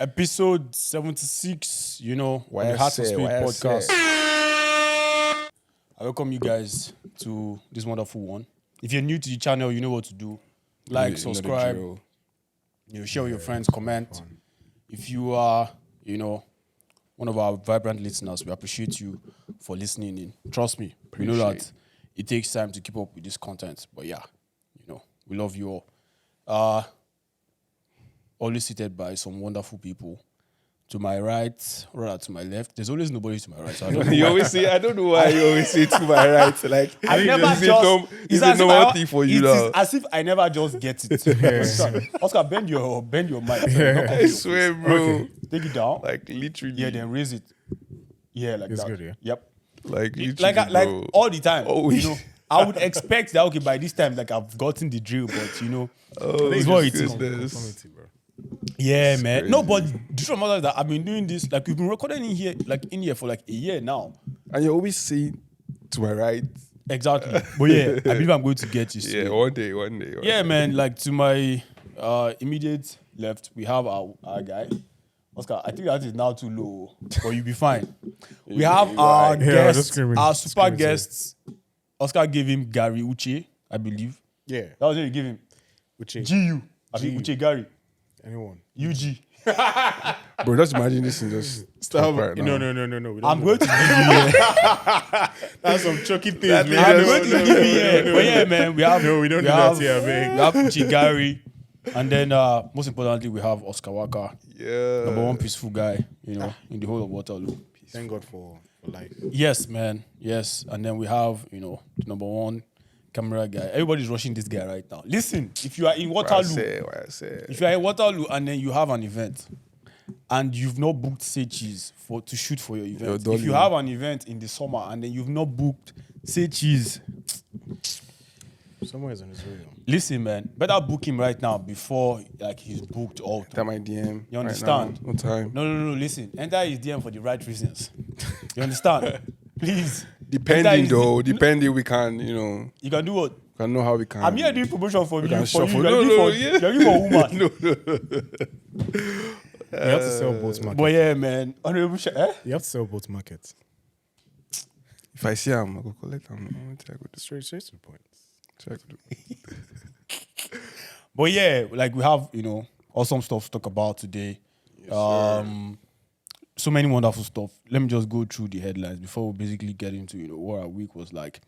Episode 76, the Heart of Spirit podcast. I welcome you guys to this wonderful one. If you're new to the channel, you know what to do. Like, subscribe, share with your friends, comment. If you are, one of our vibrant listeners, we appreciate you for listening in. Trust me, we know that it takes time to keep up with this content. But yeah, we love you all. Always seated by some wonderful people. To my right, or rather to my left. There's always nobody to my right. So I don't know you always say, I don't know why you always say to my right. Like, I never it's a normal thing for you now. It's as if I never just get it. Oscar, bend your mic. I swear, bro. Okay. Take it down. Like, literally. Yeah, then raise it. Yeah, like it's that. Good, yeah. Yep. Like, literally, like bro. all the time. Always. I would expect that, okay, by this time, like, I've gotten the drill, but, it's what it is. Conformity, bro. Yeah, It's man. crazy. No, but the truth of that I've been doing this, like, we've been recording in here for like a year now. And you always say to my right. Exactly. But yeah, I believe I'm going to get you soon. Yeah, one day. Yeah, man. Like, to my immediate left, we have our guy. Oscar, I think that is now too low, but you'll be fine. We have our guests, our super guests. Oscar gave him Gary Uche, I believe. Yeah. That was what you gave him. Uche. GU. I think Uche Gary. Anyone. UG. Bro, just imagine this and just stop right now. No. I'm going to give you That's some chucky things, That man. I'm going to give you But yeah, man, we have. No, we don't do that here, man. We have Uche Gary. And then, most importantly, we have Oscar Waka. Yeah. Number one peaceful guy, in the whole of Waterloo. Thank God for life. Yes, man. Yes. And then we have, the number one camera guy. Everybody's rushing this guy right now. Listen, if you are in Waterloo, What I say. if you are in Waterloo and then you have an event and you've not booked Say Cheese to shoot for your event, if you have an event in the summer and then you've not booked Say Cheese, Somewhere is on his way. listen, man, better book him right now before he's booked all. That my DM. You understand? Right now. No time. No. Listen, enter his DM for the right reasons. You understand? Please. Depending, we can, You can do what? can know how we can. I'm here doing promotion for you. can For shuffle. you. Yeah. You're looking for a woman. You have to sell both markets. But yeah, man. Honorable You have to sell both markets. If I see him, I go collect him. Straight to the point. But yeah, like we have, awesome stuff to talk about today. So many wonderful stuff. Let me just go through the headlines before we basically get into, what our week was like.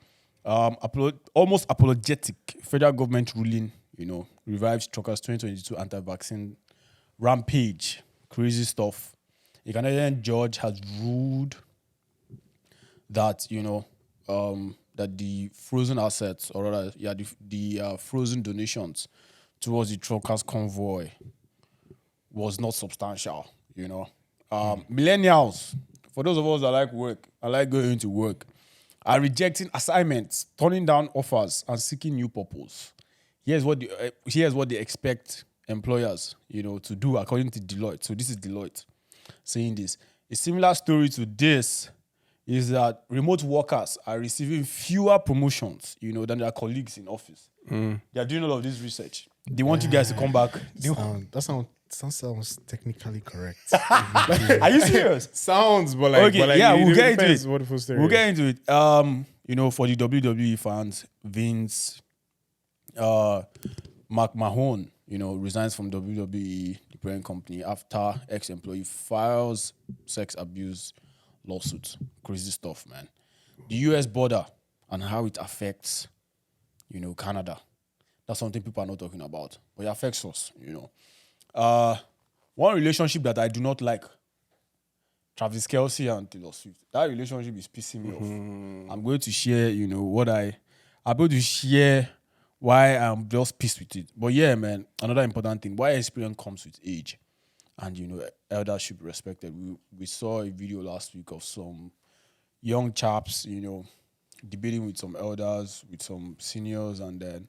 Almost apologetic federal government ruling, revives truckers 2022 anti-vaccine rampage. Crazy stuff. A Canadian judge has ruled that, that the frozen assets, or rather, the frozen donations towards the truckers convoy was not substantial, Millennials, for those of us that like work, I like going to work, are rejecting assignments, turning down offers, and seeking new purpose. Here's what they expect employers, to do according to Deloitte. So this is Deloitte saying this. A similar story to this is that remote workers are receiving fewer promotions, than their colleagues in office. They are doing all of this research. They want you guys to come back. That sounds technically correct. Are you serious? Sounds, but Okay, we'll get into it. What the full story We'll is. get into it. For the WWE fans, Vince, McMahon, resigns from WWE, the parent company, after ex-employee files sex abuse lawsuit. Crazy stuff, man. The US border and how it affects, Canada. That's something people are not talking about, but it affects us, One relationship that I do not like, Travis Kelce and Taylor Swift. That relationship is pissing me off. I'm going to share, I'm going to share why I'm just pissed with it. But yeah, man, another important thing, why experience comes with age. And, elders should be respected. We saw a video last week of some young chaps, debating with some elders, with some seniors, and then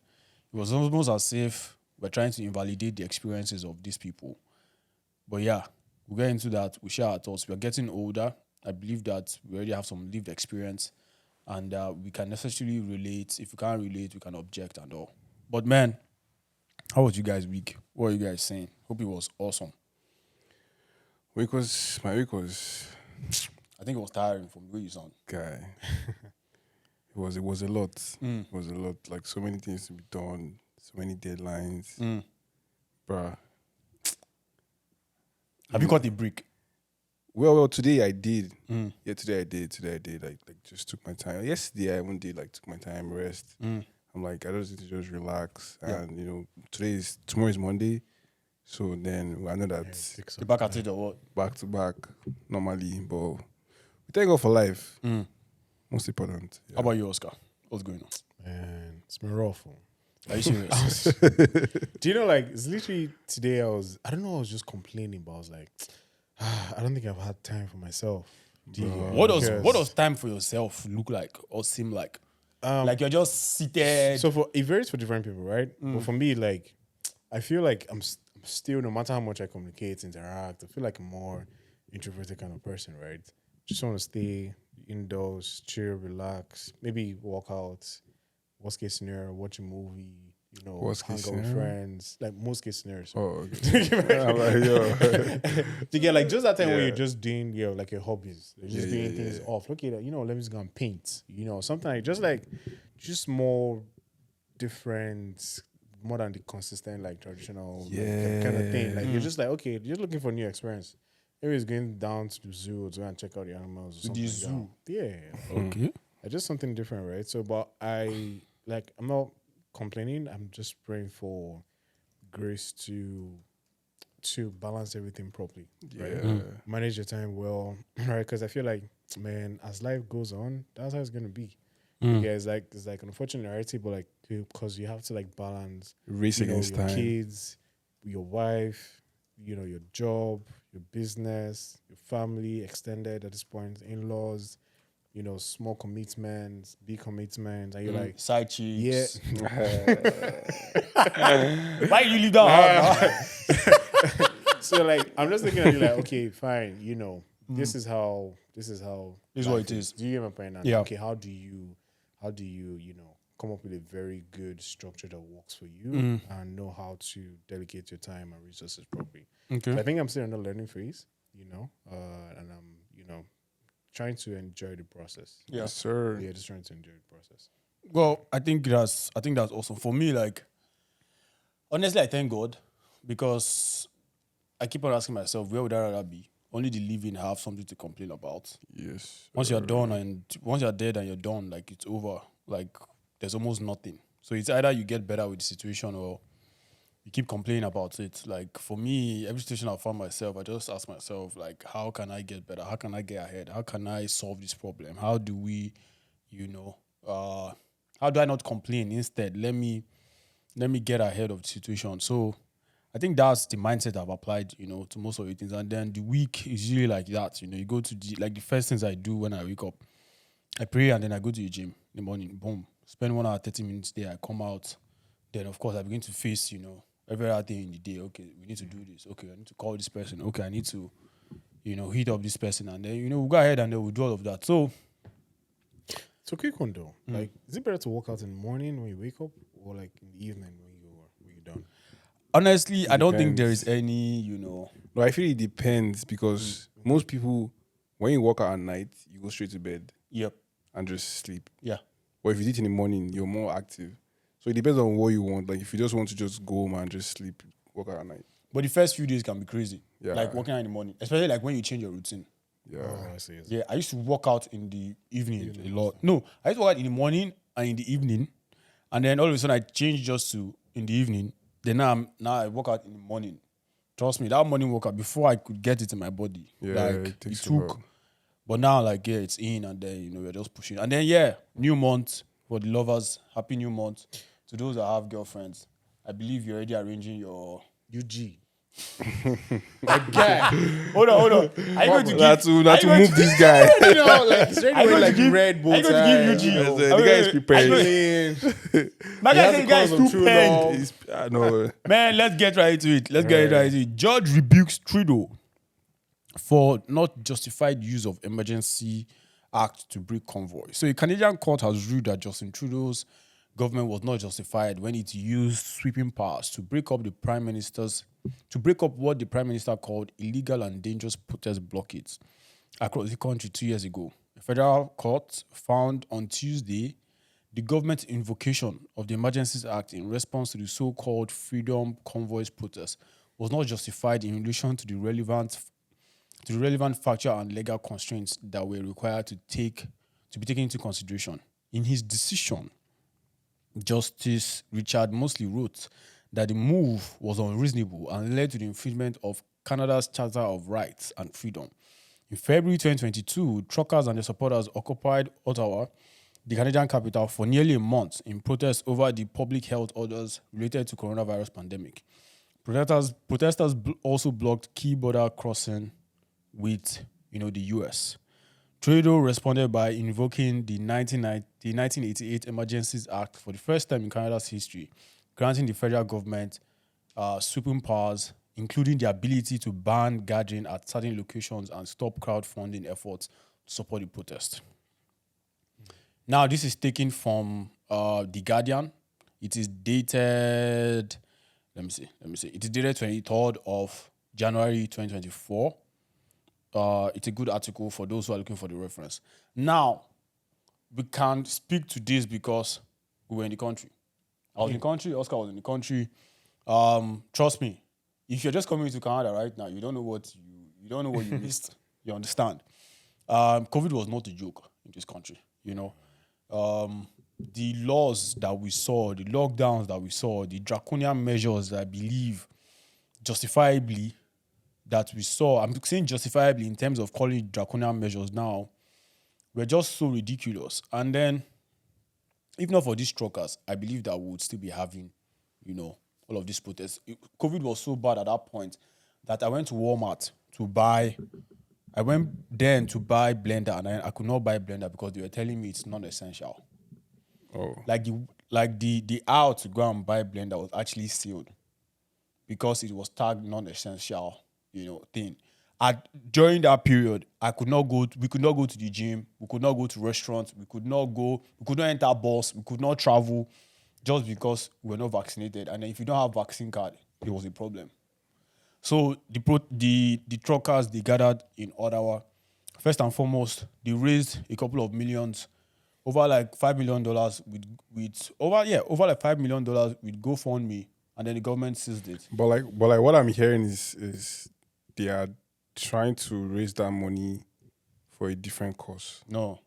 it was almost as if we're trying to invalidate the experiences of these people. But yeah, we'll get into that. We share our thoughts. We're getting older. I believe that we already have some lived experience, and we can necessarily relate. If we can't relate, we can object and all. But man, how was you guys' week? What are you guys saying? Hope it was awesome. My week was I think it was tiring from the way you sound. guy. It was a lot. It was a lot. Like so many things to be done, so many deadlines. Bruh. Have you caught a break? Well, today I did. Yeah, today I did. Like just took my time. Yesterday I one day like took my time, rest. I'm like, I just need to just relax. And tomorrow is Monday. So then I know that You're back at it or what? back to back normally, but we thank God for life. Most important. How about you, Oscar? What's going on? Man, it's been rough. Are you serious? Do you know, like, it's literally today I don't know, I was just complaining, but I was like, I don't think I've had time for myself. What does time for yourself look like or seem like? Like you're just seated. So it varies for different people, right? But for me, like, I feel like I'm still, no matter how much I communicate, interact, I feel like I'm more introverted kind of person, right? Just want to stay indoors, chill, relax, maybe walk out. Worst case scenario, watch a movie, Worst hang case out with scenario? friends. Like most case scenarios. Oh, okay. I'm like, yo. To get like just that time where Yeah. you're just doing like your hobbies, you're just doing things yeah. off. Look at that, let me just go and paint. Something like just more different, more than the consistent like traditional kind of thing. Like you're just like okay, you're just looking for a new experience. Maybe it's going down to the zoo to go and check out the animals or something. The like that. zoo? Yeah. Okay. Just something different, right? So, but I'm not complaining. I'm just praying for grace to balance everything properly, right? Yeah. Manage your time well, right? Because I feel like, man, as life goes on, that's how it's gonna be. Yeah, it's like an unfortunate reality, but like because you have to like balance Race against your time. kids, your wife, your job, your business, your family, extended at this point, in-laws, small commitments, big commitments, and you're like, Side yeah. chicks. Why you leave that hard? So like, I'm just looking at you like, okay, fine, this is how This is life what it is. Do you get my point? And Yeah. okay, how do you come up with a very good structure that works for you and know how to delegate your time and resources properly? Okay. So I think I'm still in the learning phase, and I'm, trying to enjoy the process. Yeah. Yes, sir. Yeah, just trying to enjoy the process. Well, I think that's awesome. For me, like honestly, I thank God because I keep on asking myself, where would I rather be? Only the living have something to complain about. Yes. Once you're done and once you're dead and you're done, like it's over. Like there's almost nothing. So it's either you get better with the situation or you keep complaining about it. Like for me, every situation I found myself, I just ask myself, like, how can I get better? How can I get ahead? How can I solve this problem? How do we, how do I not complain? Instead, let me get ahead of the situation. So I think that's the mindset I've applied, to most of the things. And then the week is usually like that. You go to the first things I do when I wake up, I pray and then I go to the gym in the morning. Boom. Spend 1 hour, 30 minutes there. I come out. Then, of course, I begin to face, every other thing in the day. Okay, we need to do this. Okay, I need to call this person. Okay, I need to, hit up this person. And then, we'll go ahead and then we'll do all of that. So, So quick one though, like, is it better to work out in the morning when you wake up or like in the evening when you're done? honestly, I don't think there depends. is any, No, I feel it depends because most people, when you work out at night, you go straight to bed Yep. and just sleep. Yeah. But if you do it in the morning, you're more active. So it depends on what you want. Like if you just want to just go home and just sleep, work out at night. But the first few days can be crazy. Yeah. Like working out in the morning, especially like when you change your routine. Yeah. Oh, I see. Yeah, I used to work out in the evening a lot. No, I used to work out in the morning and in the evening, and then all of a sudden I changed just to in the evening. Then now I work out in the morning. Trust me, that morning workout before I could get it in my body, Yeah, like it it takes a took. while. But now, like it's in, and then we're just pushing. And then new month for the lovers. Happy new month to those that have girlfriends. I believe you're already arranging your UG. Hold on. Are you going to give? Not to are you going move this guy. Like, is there Are you going to give? Red Are Bull you going to give Yes, UG? the guy is prepared. My guy said the guy is cause of too true penned. love. I know. Man, let's get right to it. Judge rebukes Trudeau for not justified use of emergency act to break convoy. So a Canadian court has ruled that Justin Trudeau's government was not justified when it used sweeping powers to break up the Prime Minister's to break up what the Prime Minister called illegal and dangerous protest blockades across the country 2 years ago. A federal court found on Tuesday the government's invocation of the Emergencies Act in response to the so-called Freedom Convoys protest was not justified in relation to the relevant factual and legal constraints that were required to be taken into consideration. In his decision, Justice Richard Mosley wrote that the move was unreasonable and led to the infringement of Canada's Charter of Rights and Freedom. In February 2022, truckers and their supporters occupied Ottawa, the Canadian capital, for nearly a month in protest over the public health orders related to coronavirus pandemic. Protesters also blocked key border crossing with, the US. Trudeau responded by invoking the 1988 Emergencies Act for the first time in Canada's history, granting the federal government sweeping powers, including the ability to ban gathering at certain locations and stop crowdfunding efforts to support the protest. Now, this is taken from The Guardian. It is dated, let me see. It is dated 23rd of January 2024. It's a good article for those who are looking for the reference. Now, we can speak to this because we were in the country. I was in the country, Oscar was in the country. Trust me, if you're just coming to Canada right now, you don't know what you missed. You understand? COVID was not a joke in this country, the laws that we saw, the lockdowns that we saw, the draconian measures that I believe justifiably that we saw, I'm saying justifiably in terms of calling it draconian measures now, were just so ridiculous. And then, if not for these truckers, I believe that we would still be having, all of these protests. COVID was so bad at that point that I went to Walmart to buy blender, and I could not buy blender because they were telling me it's non-essential. Oh. The aisle to go and buy blender was actually sealed because it was tagged non-essential, thing. During that period, we could not go to the gym, we could not go to restaurants, we could not enter bus, we could not travel just because we were not vaccinated. And then if you don't have vaccine card, it was a problem. So the truckers, they gathered in Ottawa. First and foremost, they raised a couple of millions, over like $5 million over like $5 million with GoFundMe, and then the government seized it. But what I'm hearing is they are trying to raise that money for a different cause. No.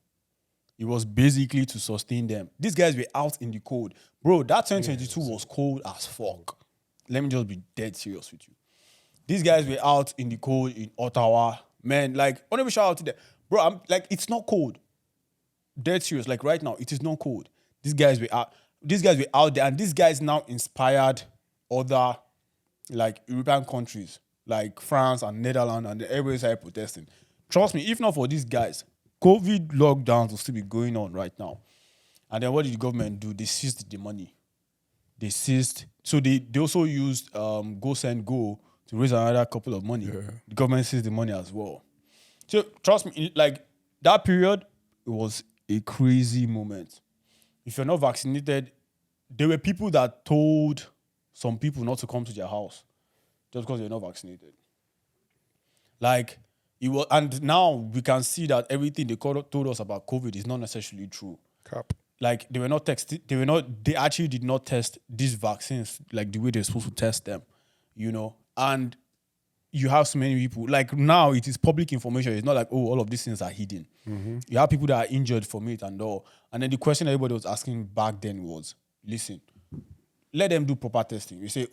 It was basically to sustain them. These guys were out in the cold. Bro, that 2022 was cold as fuck. Let me just be dead serious with you. These guys were out in the cold in Ottawa. Man, only shout out to them. Bro, I'm it's not cold. Dead serious. Right now, it is not cold. These guys were out there, and these guys now inspired other European countries like France and Netherlands, and everybody started protesting. Trust me, if not for these guys, COVID lockdowns will still be going on right now. And then what did the government do? They seized the money. So they also used Go Send Go to raise another couple of money. Yeah. The government seized the money as well. So trust me, that period, it was a crazy moment. If you're not vaccinated, there were people that told some people not to come to their house just because they're not vaccinated. It was, and now we can see that everything they told us about COVID is not necessarily true. Cap. They were not tested. They actually did not test these vaccines the way they're supposed to test them, And you have so many people. Now it is public information. It's not all of these things are hidden. Mm-hmm. You have people that are injured from it and all. And then the question everybody was asking back then was, listen, let them do proper testing. You say,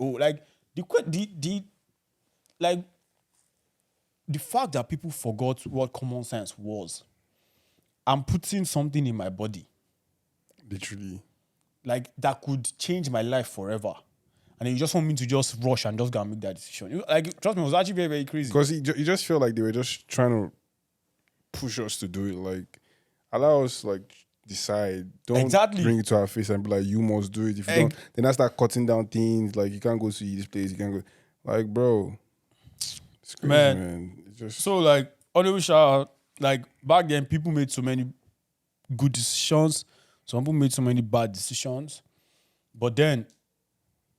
the fact that people forgot what common sense was. I'm putting something in my body. Literally. That could change my life forever. And then you just want me to just rush and just go and make that decision. Trust me, it was actually very, very crazy. Because you just feel like they were just trying to push us to do it. Allow us, decide. Don't bring it to our face and be like, you must do it. If you don't, then I start cutting down things. You can't go to this place. You can't go. Bro. It's crazy, man. So, honorable shout out, back then, people made so many good decisions. Some people made so many bad decisions. But then,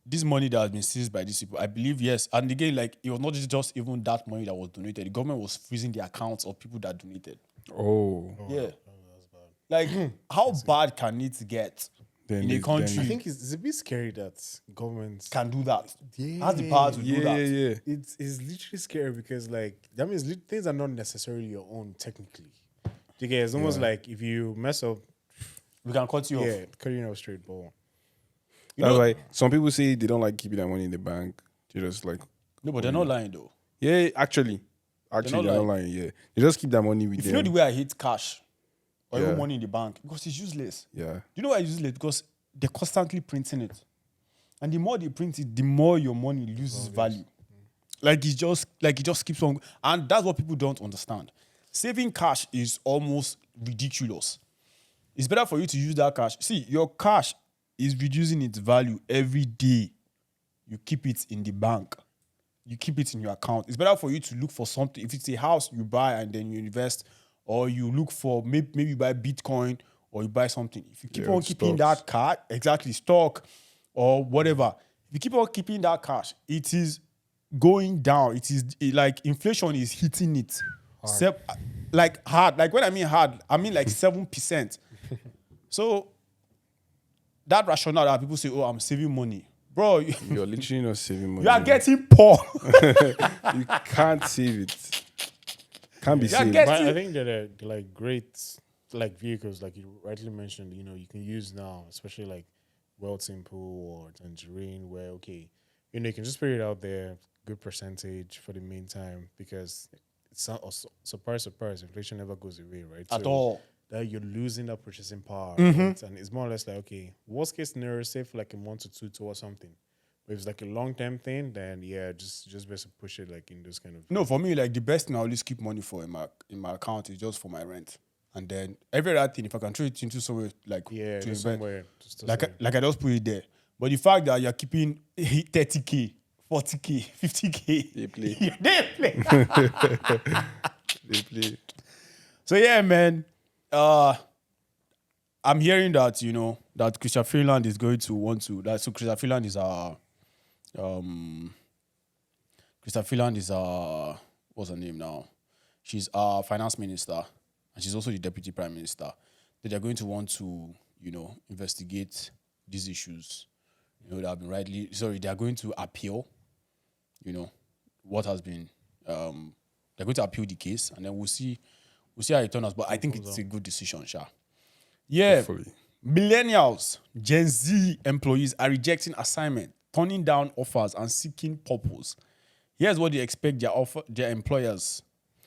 this money that has been seized by these people, I believe, yes. And again, like, it was not just even that money that was donated. The government was freezing the accounts of people that donated. Oh. Yeah. Like, how bad can it get in a country? I think it's a bit scary that governments can do that. Yeah. Has the power to do that. Yeah. It's literally scary because like that means things are not necessarily your own technically. Okay, it's almost like if you mess up, We can cut you off. yeah, cut you off straight ball. That's why some people say they don't like keeping their money in the bank. They just like No, but they're not lying though. yeah, actually they're not lying. Yeah, they just keep their money with If them. you know the way I hate cash or even Yeah. money in the bank, because it's useless. Yeah, Do you know why it's useless? Because they're constantly printing it. And the more they print it, the more your money loses value. Like it just keeps on. And that's what people don't understand. Saving cash is almost ridiculous. It's better for you to use that cash. See, your cash is reducing its value every day. You keep it in the bank. You keep it in your account. It's better for you to look for something. If it's a house you buy and then you invest, or you look for maybe you buy Bitcoin or you buy something. If you keep on keeping that cash, exactly, stock or whatever, if you keep on keeping that cash, it is going down. Like inflation is hitting it. Hard. Like when I mean hard, I mean like 7%. So that rationale that people say, oh, I'm saving money. Bro, you're literally not saving money. You are getting poor. You can't save it. Can't be saved. But I think that they're like great like vehicles, like you rightly mentioned, you know, you can use now, especially like Wealthsimple or Tangerine, where okay, you know, you can just put it out there, good percentage for the meantime, because it's not surprise, inflation never goes away, right? At all. That you're losing that purchasing power, right? And it's more or less like, okay, worst case scenario, save for like a month or two towards something. But if it's like a long term thing, then yeah, just best to push it like in those kind of. No, for me, like the best thing I always keep money for in my account is just for my rent, and then every other thing, if I can throw it into somewhere like to invest, somewhere, like I just put it there. But the fact that you're keeping 30K, 40K, 50K, they play. they play. They play. So yeah, man. I'm hearing that, you know, that Christian Freeland is going to want to. So Christian Freeland is what's her name now? She's our finance minister, and she's also the deputy prime minister. That they're going to want to, you know, investigate these issues. You know, that have been they are going to appeal, you know, what has been. They're going to appeal the case, and then we'll see how it turns out. But I think it's a good decision, Sha. Yeah. Hopefully. Millennials, Gen Z employees are rejecting assignment, turning down offers, and seeking purpose. Here's what they expect their employers.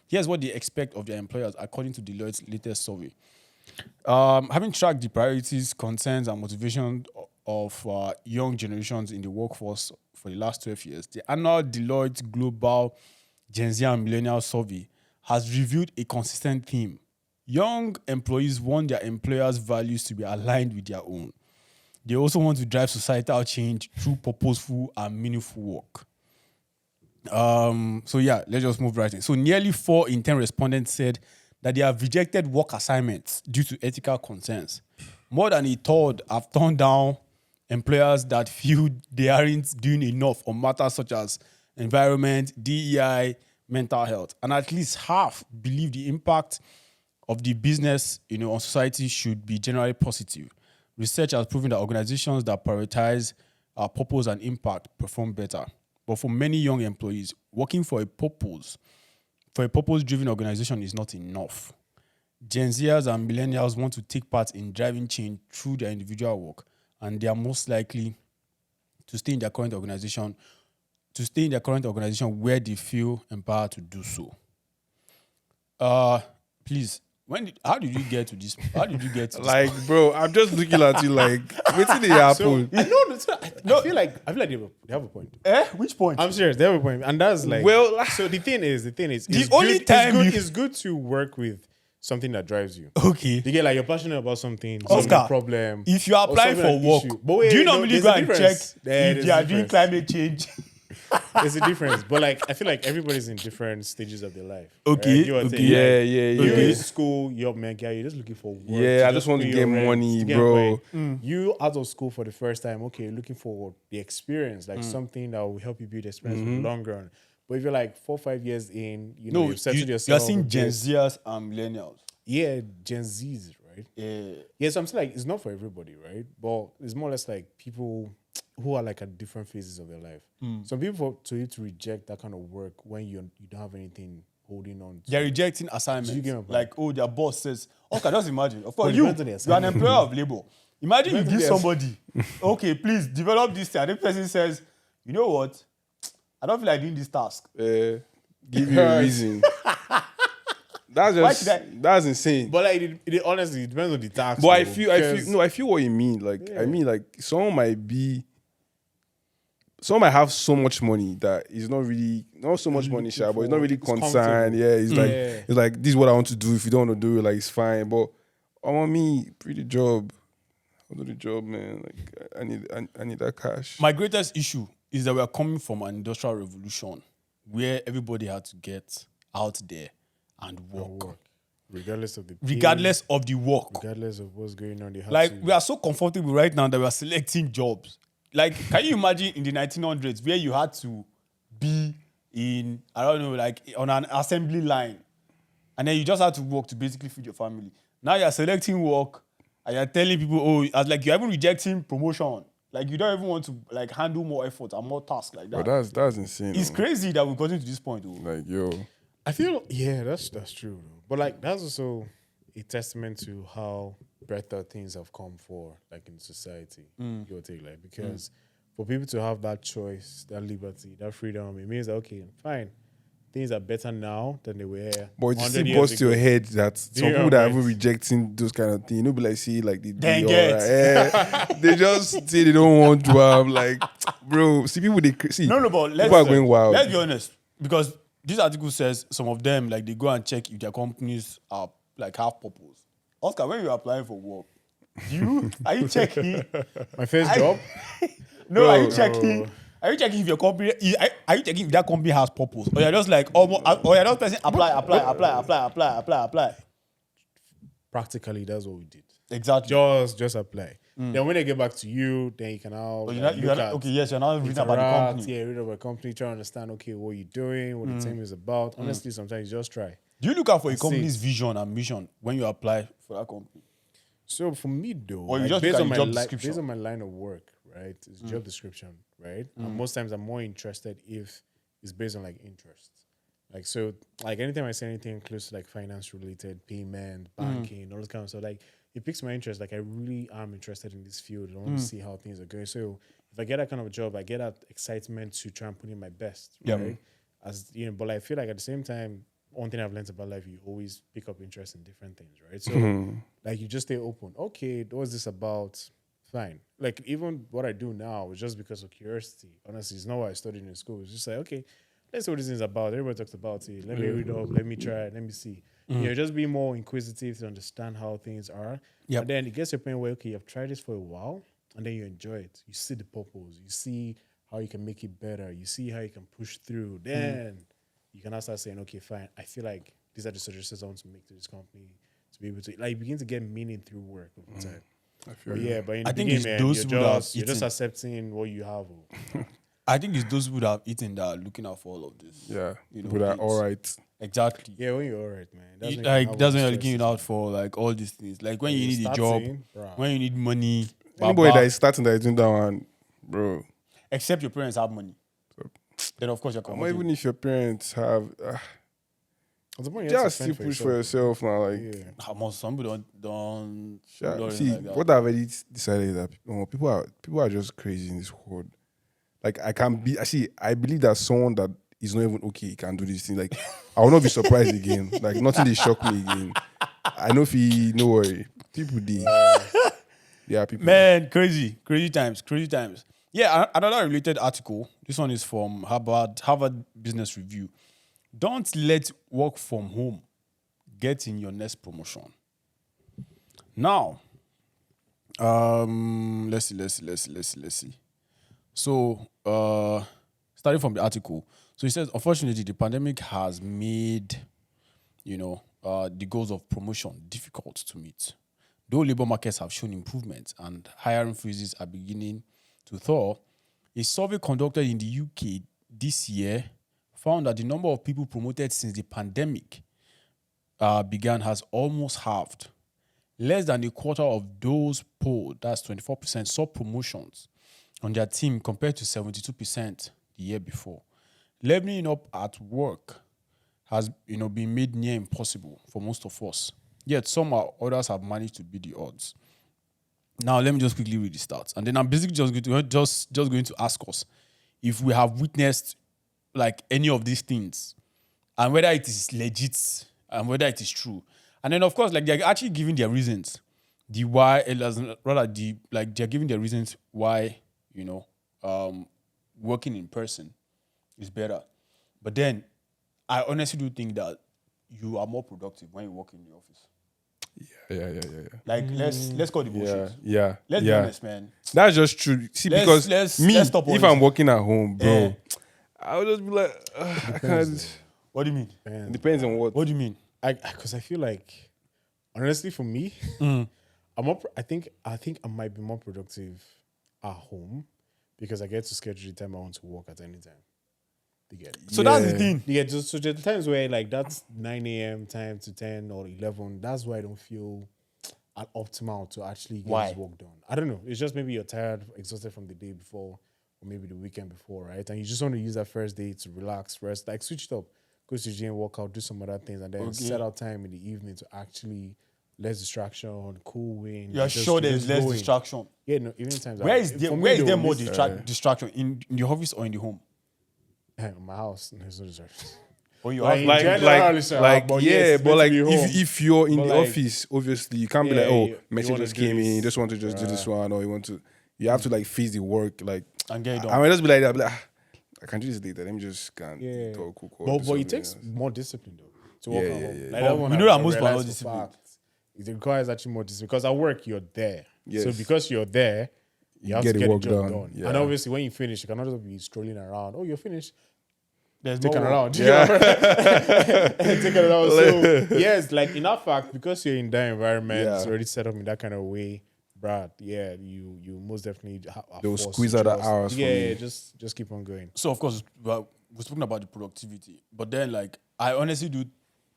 Here's what they expect of their employers, according to Deloitte's latest survey. Having tracked the priorities, concerns, and motivation of young generations in the workforce for the last 12 years, the annual Deloitte Global Gen Z and Millennial Survey has revealed a consistent theme. Young employees want their employers' values to be aligned with their own. They also want to drive societal change through purposeful and meaningful work. So yeah, let's just move right in. So nearly 4 in 10 respondents said that they have rejected work assignments due to ethical concerns. More than a third have turned down employers that feel they aren't doing enough on matters such as environment, DEI, mental health. And at least half believe the impact of the business, you know, on society should be generally positive. Research has proven that organizations that prioritize purpose and impact perform better. But for many young employees, working for a purpose-driven organization is not enough. Gen Zers and millennials want to take part in driving change through their individual work, and they are most likely to stay in their current organization, where they feel empowered to do so. Please. How did you get to this? Like, bro, I'm just looking at you like, what's the happen? I feel like they have a point. Which point? I'm serious, they have a point, and that's like. Well, so the thing is, it's good to work with something that drives you. Okay. You get like you're passionate about something, Oscar, problem. If you are applying for work, do you normally go and check if they are doing climate change? There's a difference, but like I feel like everybody's in different stages of their life. Okay, right? Give or okay. take, Yeah, like, yeah, you're yeah. in school, you're man, guy, you're just looking for work. Yeah, I just want pay to your get rent, money, to get bro. money. You out of school for the first time, okay, you're looking for the experience, like something that will help you build experience for the long run. But if you're like 4-5 years in, you know, No, you've settled you yourself. are seeing with Gen this- Zers and millennials. Yeah, Gen Zs, right? Yeah. Yeah, so I'm saying like it's not for everybody, right? But it's more or less like people who are like at different phases of their life. Some people to you to reject that kind of work when you don't have anything holding on to. They're rejecting assignments. you get my point? Like, oh, their boss says, okay, just imagine. Of course, But it you depends on the are an assignment. employer of labor. Imagine you Depends give on the somebody, okay, please develop this thing. And the person says, you know what? I don't feel like doing this task. Give you a reason. That's Why just should I- that's insane. But like it honestly it depends on the tax. But I though, feel because- no, I feel what you mean. Like Yeah. I mean, like someone might have so much money that he's not really not so much money, sha, but he's not really It's concerned. comfortable. Yeah, he's like Yeah. it's like this is what I want to do. If you don't want to do it, like it's fine. But I want me pretty job. I'll do the job, man. Like I need that cash. My greatest issue is that we are coming from an industrial revolution where everybody had to get out there and work. regardless of the pay, Regardless of the work. regardless of what's going on, they have Like, to, we are so comfortable right now that we are selecting jobs. Like, can you imagine in the 1900s where you had to be in, I don't know, like on an assembly line, and then you just had to work to basically feed your family. Now you're selecting work, and you're telling people, oh, as like you're even rejecting promotion. Like, you don't even want to like handle more effort and more tasks like that. But that's insane. It's man. crazy that we've gotten to this point, though. Like yo, I feel that's true though. But like that's also a testament to how better things have come for like in society. You'll take like because for people to have that choice, that liberty, that freedom, it means that okay, fine. Things are better now than they were. but it 100 still years goes to your ago. head that some Yeah, people that are right. even rejecting those kind of things, you know, be like, see, like they They do get. alright. They just say they don't want to have like, bro. See people see. No, but people are going wild. let's be honest. Because this article says some of them, like, they go and check if their companies are, like, have purpose. Oscar, when you're applying for work, are you checking? My first job. No, are you checking? Are you checking if your company, are you checking if that company has purpose? Or you're just like, or you're just pressing apply. Practically, that's what we did. Exactly. Just apply. Then when they get back to you, then you can now So like, you're look not, at okay, yes, you're not reading about the interact, company. Yeah, read about the company, try to understand, okay, what you're doing, what the team is about. Honestly, sometimes you just try. Do you look out for a That's company's it. vision and mission when you apply for that company? So for me though, Or you like, just based look at on my the job description? based on my line of work, right? It's job description, right? And most times I'm more interested if it's based on like interest. Like so, like anytime I say anything close to like finance related, payment, banking, all this kind of stuff, like it piques my interest. Like I really am interested in this field. I want to see how things are going. So if I get that kind of a job, I get that excitement to try and put in my best. Yeah. Right? As you know, but I feel like at the same time, one thing I've learned about life, you always pick up interest in different things, right? So like you just stay open. Okay, what's this about? Fine. Like even what I do now was just because of curiosity. Honestly, it's not what I studied in school. It's just like, okay, let's see what this is about. Everybody talks about it. Let me read up. Let me try it. Let me see. You know, just be more inquisitive to understand how things are. Yep. And then it gets to a point where, okay, you've tried this for a while and then you enjoy it. You see the purpose. You see how you can make it better. You see how you can push through. Then you can now start saying, okay, fine. I feel like these are the suggestions I want to make to this company to be able to, like, begin to get meaning through work over time. I feel But you. yeah, but in I the think beginning, it's man, those people that have you're just eaten. accepting what you have. I think it's those people that have eaten that are looking out for all of this. Yeah, You know, but are it's- all right. Exactly. Yeah, when you're all right, man. That's when like you can that's when have you're all the looking stress. out for like all these things. Like when you You need a start job, saying, bruh. when you need money. Anybody baba, that is starting that is doing that one, bro. except your parents have money. Then of course you're Or comfortable. even if your parents have, At the point you have to just still fend push for yourself now. Like, Yeah. Most some people don't sha- do it see, like that. what I've already decided is that people are just crazy in this world. Like, I believe that someone that is not even okay can do this thing. Like, I will not be surprised again. Like, nothing they shock me again. I know if he, no worry, people did. Yeah, people. Man, crazy times. Yeah, another related article. This one is from Harvard Business Review. Don't let work from home get in your next promotion. Now, let's see. So, starting from the article. So he says, unfortunately, the pandemic has made, the goals of promotion difficult to meet. Though labor markets have shown improvement and hiring freezes are beginning to thaw, a survey conducted in the UK this year found that the number of people promoted since the pandemic began has almost halved. Less than a quarter of those polled, that's 24%, saw promotions on their team compared to 72% the year before. Leveling up at work has been made near impossible for most of us. Yet others have managed to beat the odds. Now let me just quickly read the stats, and then I'm basically just going to ask us if we have witnessed like any of these things, and whether it is legit and whether it is true. And then of course, like they're actually giving their reasons, they're giving their reasons why working in person is better. But then I honestly do think that you are more productive when you work in the office. Yeah. Like let's call the bullshit. Yeah. Let's be honest, man. That's just true. See, because let's stop all if this. I'm working at home, bro, Yeah. I would just be like, I can't. What do you mean? It depends on what. What do you mean? Because I feel like, honestly, for me, I think I might be more productive at home because I get to schedule the time I want to work at any time. You get it? So that's the thing. You get so there are times where like that's 9 a.m. time to 10 or 11. That's why I don't feel optimal to actually get this work done. I don't know. It's just maybe you're tired, exhausted from the day before, or maybe the weekend before, right? And you just want to use that first day to relax, rest, like switch it up, go to the gym, work out, do some other things, and then set out time in the evening to actually less distraction, cool wind. You're sure there's less distraction? Yeah, no, evening times. Where is there more distraction in the office or in the home? In my house, there's no distraction. Or you Like, have but yes, but like meant to be home. if you're in But the like- office, obviously you can't be Yeah, like, oh, you message wanna just do came in, you this. just want to just do this one, or you have to like face the work, like and get it done. I might just be like that, I can do this later. Let me just Yeah. cool. But it takes more discipline though to work at home. yeah. Like, But that one we I know that most people are realized not for disciplined. fact. It requires actually more discipline because at work you're there. Yes. So because you're there, you have get to the get the work job done. done. Yeah. And obviously when you finish, you cannot just be strolling around. Oh, you're finished. There's Taking more around. Yeah. Taking around. So yes, like in that fact, because you're in that environment, Yeah. it's already set up in that kind of way. Brad, yeah, you most definitely They'll forced squeeze to out the just- hours from Yeah, you. just keep on going. So of course, we're talking about the productivity, but then like I honestly do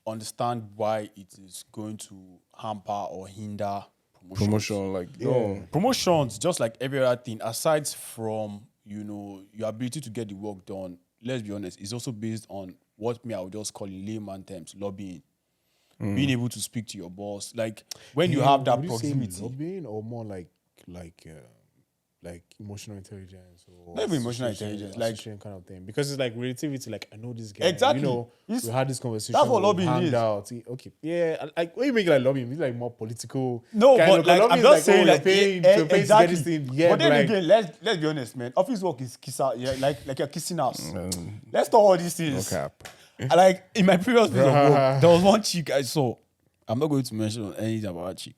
understand why it is going to hamper or hinder Promotion, like no. promotions. Just like every other thing, aside from your ability to get the work done, let's be honest, it's also based on what I would just call in layman terms lobbying. Being able to speak to your boss, like when you have that Would you say proximity. lobbying or more like emotional intelligence or Not even emotional association- intelligence, like- association kind of thing, because it's like relativity. Like I know this guy. Exactly. We had this conversation. That's what we lobbying hanged is. out. Okay, yeah. Like when you make it like lobbying, it's like more political. No, kind but of, like lobbying I'm is just saying, you're like paying yeah, to pay exactly. to get this thing. Yeah, but then like, again, let's be honest, man. Office work is kiss out, yeah, like you're kissing us. Let's talk all these things. No cap. Like in my previous place of work, there was one chick I saw. I'm not going to mention anything about that chick.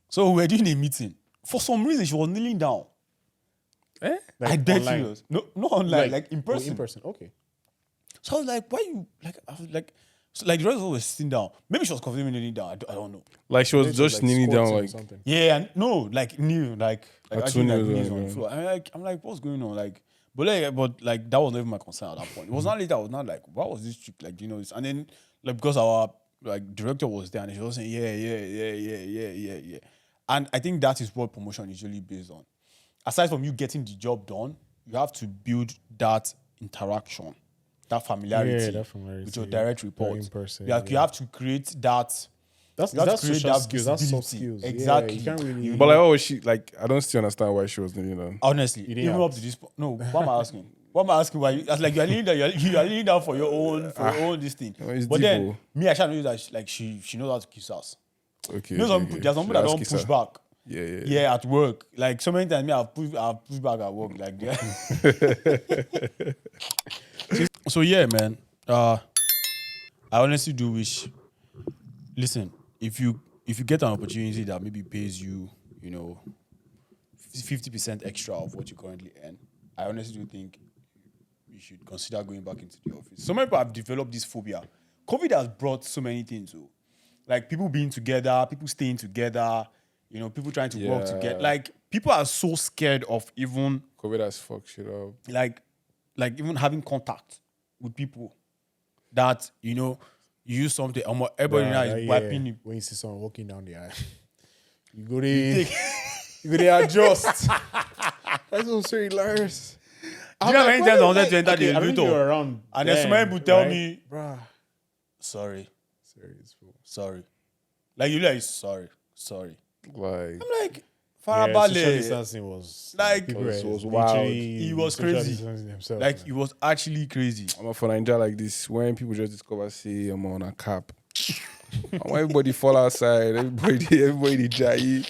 So we were doing a meeting. For some reason, she was kneeling down. like I bet online. you. No, not online, like in Oh, person. in person. Okay. So I was like, why you like? I was like, so like the rest of us were sitting down. Maybe she was comfortable kneeling down. I don't know. Like she was Maybe just like kneeling down, squatting or like something. Yeah, and no, like kneel, like actually like knees, knees on the yeah. floor. I'm like, what's going on? Like, but that was not even my concern at that point. It was not later. I was not like, what was this chick like? Do you know this? And then like because our like director was there and she was saying, yeah. And I think that is what promotion is usually based on. Aside from you getting the job done, you have to build that interaction, that familiarity, that familiarity, with your yeah. direct That report. in-person, You have to create that. That's You have to that's create social that skills. That's soft visibility. skills. Yeah, Exactly. you can't really. but like what was she like? I don't still understand why she was kneeling down. Honestly, didn't even have up to this point, no. What am I asking? What am I asking? Why? That's like you are leaning down. You are leaning down for your own this thing. it's But deep, then oh. me, I shall know that she knows how to kiss us. Okay. You know, there's some people that don't push back. Yeah. Yeah, at work. Like so many times, me I've pushed back at work. Like yeah. So yeah, man. I honestly do wish. Listen, if you get an opportunity that maybe pays you, 50% extra of what you currently earn, I honestly do think you should consider going back into the office. Some people have developed this phobia. COVID has brought so many things, though. Like people being together, people staying together, people trying to work together. Like people are so scared of even COVID has fucked shit up. like even having contact with people that you use something. Everybody now is wiping it. When you see someone walking down the aisle, you go there adjust. That's so hilarious. Do you know how many times I wanted to enter the I don't think you were elevator around and then so many people tell right? me, Bruh. sorry, Serious fool. sorry. Like you like sorry. Like, I'm like, Social Farabale. distancing was Like, people was were wild. It literally was social crazy. distancing themselves, Like man. it was actually crazy. I'm a for Nigeria like this, when people just discover, say, I'm on a cap. I want everybody fall outside, everybody jai.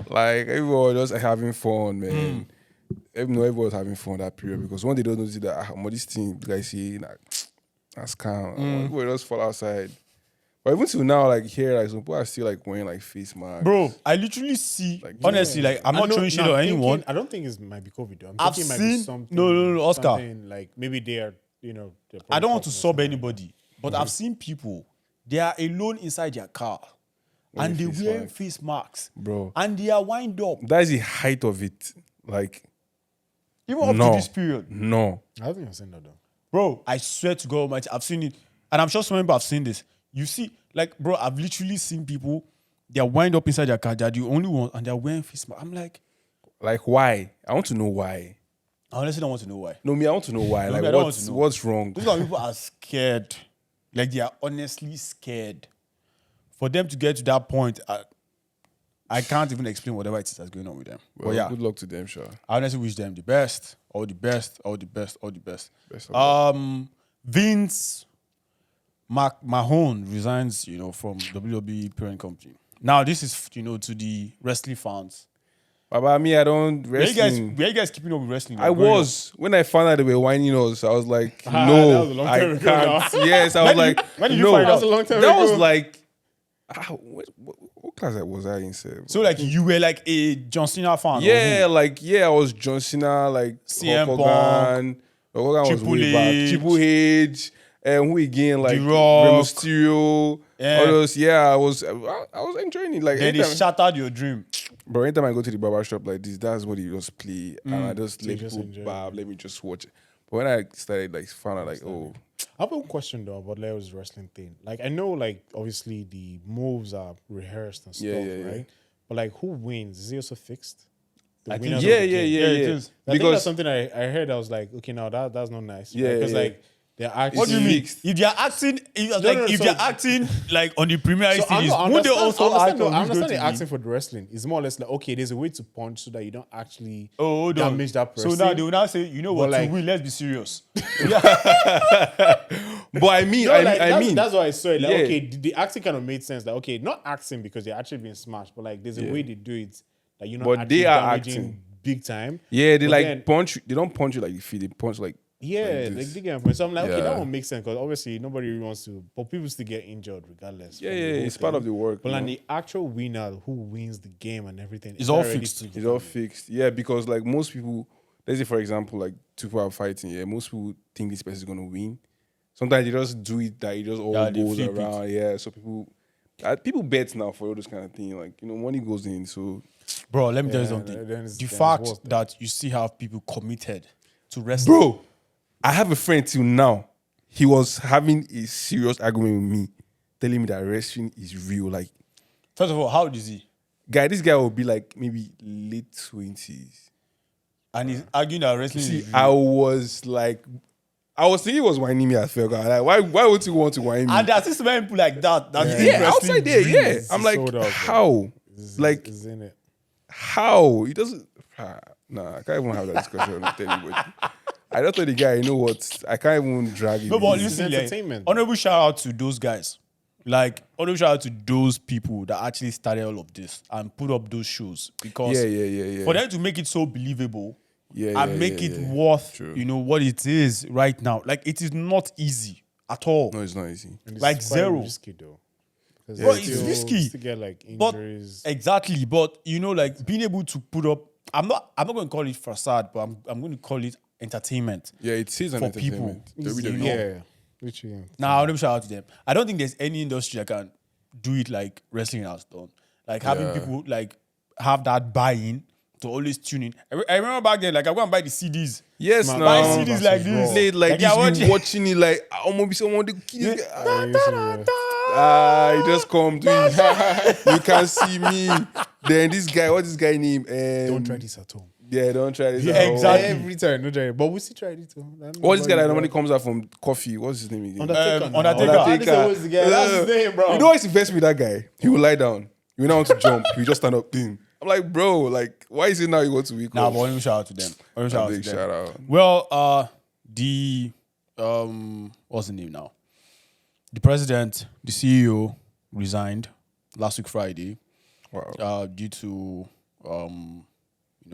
Like, everyone was just having fun, man. Everyone was having fun that period because when they don't notice that, this thing, guys say, that's calm. Everybody just fall outside. But even till now, like here, like some people are still like wearing like face masks. Bro, I literally see, Like, honestly, like I'm not throwing shit on anyone. I don't think it might be COVID though. I've thinking it might be seen- something. no, Oscar. something Like maybe they are, they're I don't want to probably sub coughing or anybody, but I've seen people, they are alone inside their car and they face wear mask. face masks. Bro. And they are wind up. That is the height of it. Like, Even up No. to this period. no. something. I don't think I've seen that though. Bro, I swear to God Almighty, I've seen it. And I'm sure some people have seen this. You see, like, bro, I've literally seen people, they're wind up inside their car, they're the only one, and they're wearing face masks. I'm like, Like, why? I want to know why. I honestly don't want to know why. No, me, I want to know why. No, Like, me, I don't want to know. what's wrong? Those kind of people are scared. Like, they are honestly scared. For them to get to that point, I can't even explain whatever it is that's going on with them. Well, but yeah, good luck to them, sure. I honestly wish them the best. All the best. All the best. All the best. Best of luck. Vince McMahon resigns, from WWE parent company. Now, this is, to the wrestling fans. Baba, me, I don't Were you wrestling. guys keeping up with wrestling? I was. When I found out they were whining us, I was like, that no, was a long I time ago can't. Yes, I was like, when did you no. find out? That was a long time That was ago. like, what class was I in? Sir? So, like, you were like a John Cena fan? or Yeah, who? like I was John Cena, like CM Hulk Hogan. Hulk Hogan was Triple way back. H. Triple H, and who again? Like The Rock. Rey Mysterio. Yeah. All those. Yeah, I was enjoying it. Like Then they anytime, shattered your dream. bro, anytime I go to the barber shop like this, that's what he just play, and I just let just people enjoy barb, let me just watch it. But when I started like found out like, oh, I have a question though about Leo's wrestling thing. Like I know, like obviously the moves are rehearsed and stuff, yeah. right? But like, who wins? Is it also fixed? The I think winners so. of yeah, the yeah, game? yeah, Yeah, it yeah. is. I think that's something I heard. I was like, okay, now that's not nice. Yeah, because yeah. like they're actually. What do you mean? Fixed. If they're acting, if so- they're acting like on the premier So stages, I would they also act I on who's understand going they're to asking win? for the wrestling. It's more or less like, okay, there's a way to punch so that you don't actually Oh, hold on. damage that person. So now they will now say, you know what, like- to win, let's be serious. But I mean, No, like, I mean, that's why I saw it. Like, yeah. okay, the acting kind of made sense. Like, okay, not acting because they're actually being smashed, but like, there's a way they do it that you're not But actually they are damaging acting. big time. yeah, they But like then- punch. They don't punch you like your feet. They punch like Yeah, like like this. they get my point. So I'm like, okay, Yeah. that one makes sense because obviously nobody really wants to, but people still get injured regardless. Yeah, from the yeah, whole it's part thing. of the work. But you like know? the actual winner who wins the game and everything, It's all already fixed. to- It's all fixed. Yeah, because like most people, let's say for example, like two people are fighting. Yeah, most people think this person is gonna win. Sometimes they just do it that it just all Yeah, they goes flip it. around. Yeah, so people bet now for all this kind of thing. Like money goes in. So Bro, let me tell you Yeah, something. then it's- The then it's fact worse then. that you still have people committed to wrestling. bro, I have a friend till now. He was having a serious argument with me, telling me that wrestling is real. Like, First of all, how old is he? this guy will be like maybe late 20s. And he's arguing that wrestling See, is real. I was thinking he was whining me at first. Like, why would you want to whine me? And there's still so many people like that. That think Yeah, wrestling outside there, is yeah. real. I'm like, sold out, bro. how? Like, is in it. how? He doesn't. Nah, I can't even have that discussion with anybody. I don't tell the guy, you know what? I can't even drag it. No, but It's listen, like, entertainment. honorable shout out to those guys. Like, honorable shout out to those people that actually started all of this and put up those shows. Because Yeah. for them to make it so believable Yeah, and yeah, make yeah, it yeah. worth, True. what it is right now. Like, it is not easy at all. No, it's not easy. And it's like quite zero. risky though. 'Cause Bro, they it's still- risky. still get like But injuries. exactly, but like being able to put up, I'm not going to call it facade, but I'm going to call it entertainment. Yeah, it is an For people. entertainment. You know. Yeah. Literally. Now, let me shout out to them. I don't think there's any industry that can do it like wrestling has done. Like having people like have that buy-in to always tune in. I remember back then, like I go and buy the CDs. Yes, Man, now. Buy CDs like this. Late like yeah, this, you watching it like almost be someone to kill. You just come to you can't see me. Then this guy, what's this guy name? Don't try this at home. Yeah, don't try this. Yeah, at home. exactly. Every time, no try it. But we still tried it too. What's this guy that normally comes out from coffee? What's his name again? Undertaker. Undertaker. What's the guy? That's his name, bro. You know what's invest with that guy? He will lie down. You know want to jump. He just stand up. Boom. I'm like, bro, like, why is it now you want to week Nah, off? but let me shout out to them. Let me shout out to Big them. shout out. Well, what's the name now? The president, the CEO resigned last week Friday. Wow. Due to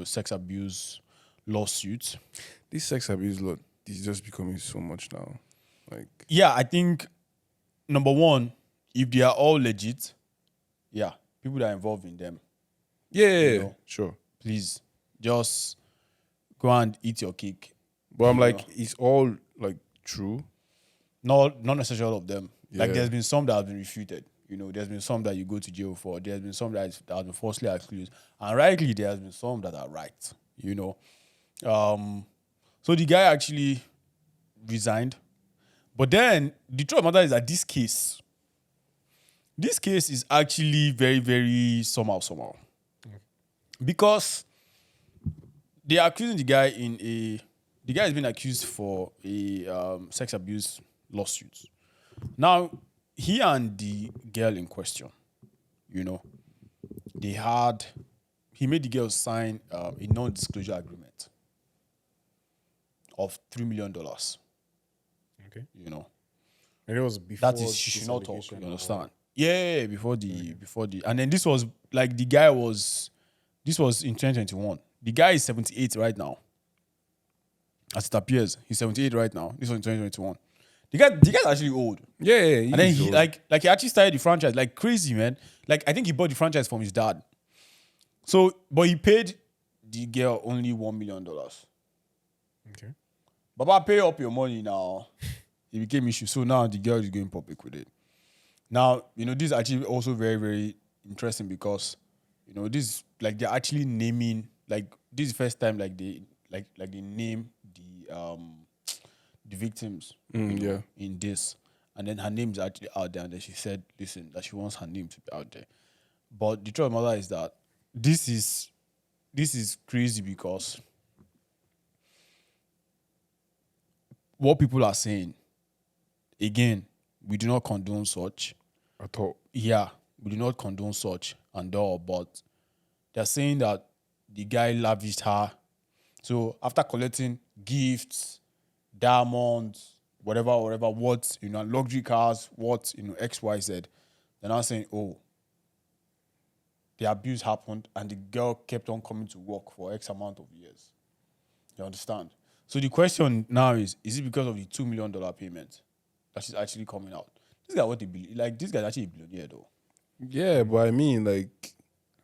sex abuse lawsuits. This sex abuse lot is just becoming so much now. Like, Yeah, I think number one, if they are all legit, yeah, people that are involved in them, yeah, know. sure. please just go and eat your cake. But I'm like, it's all like true. Not necessarily all of them. Like Yeah. there's been some that have been refuted. There's been some that you go to jail for. There's been some that have been falsely accused. And rightly, there has been some that are right. So the guy actually resigned. But then the truth of the matter is that this case is actually very, very somehow. Because they are accusing the guy the guy has been accused for a sex abuse lawsuit. Now, he and the girl in question, he made the girl sign a non-disclosure agreement of $3 million. Okay. And it was before. that is, she should not talk. allegation You or- understand? Yeah, before the, and then this was like this was in 2021. The guy is 78 right now. As it appears, he's 78 right now. This was in 2021. The guy's actually old. Yeah, And then he he actually started the franchise like crazy, man. Like I think he bought the franchise from his dad. So, but he paid the girl only $1 million. Okay. Baba, pay up your money now. It became issue. So now the girl is going public with it. Now, this is actually also very, very interesting because, this like they're actually naming like this is the first time like they name the victims in this. And then her name is actually out there, and then she said, listen, that she wants her name to be out there. But the truth of the matter is that this is crazy because what people are saying, again, we do not condone such. at all. Yeah, we do not condone such and all, but they're saying that the guy lavished her. So after collecting gifts, diamonds, whatever, what, luxury cars, what, X, Y, Z, they're now saying, oh, the abuse happened and the girl kept on coming to work for X amount of years. You understand? So the question now is it because of the $2 million payment that she's actually coming out? This guy, what they believe, like, this guy's actually a billionaire, though. Yeah, but I mean, like,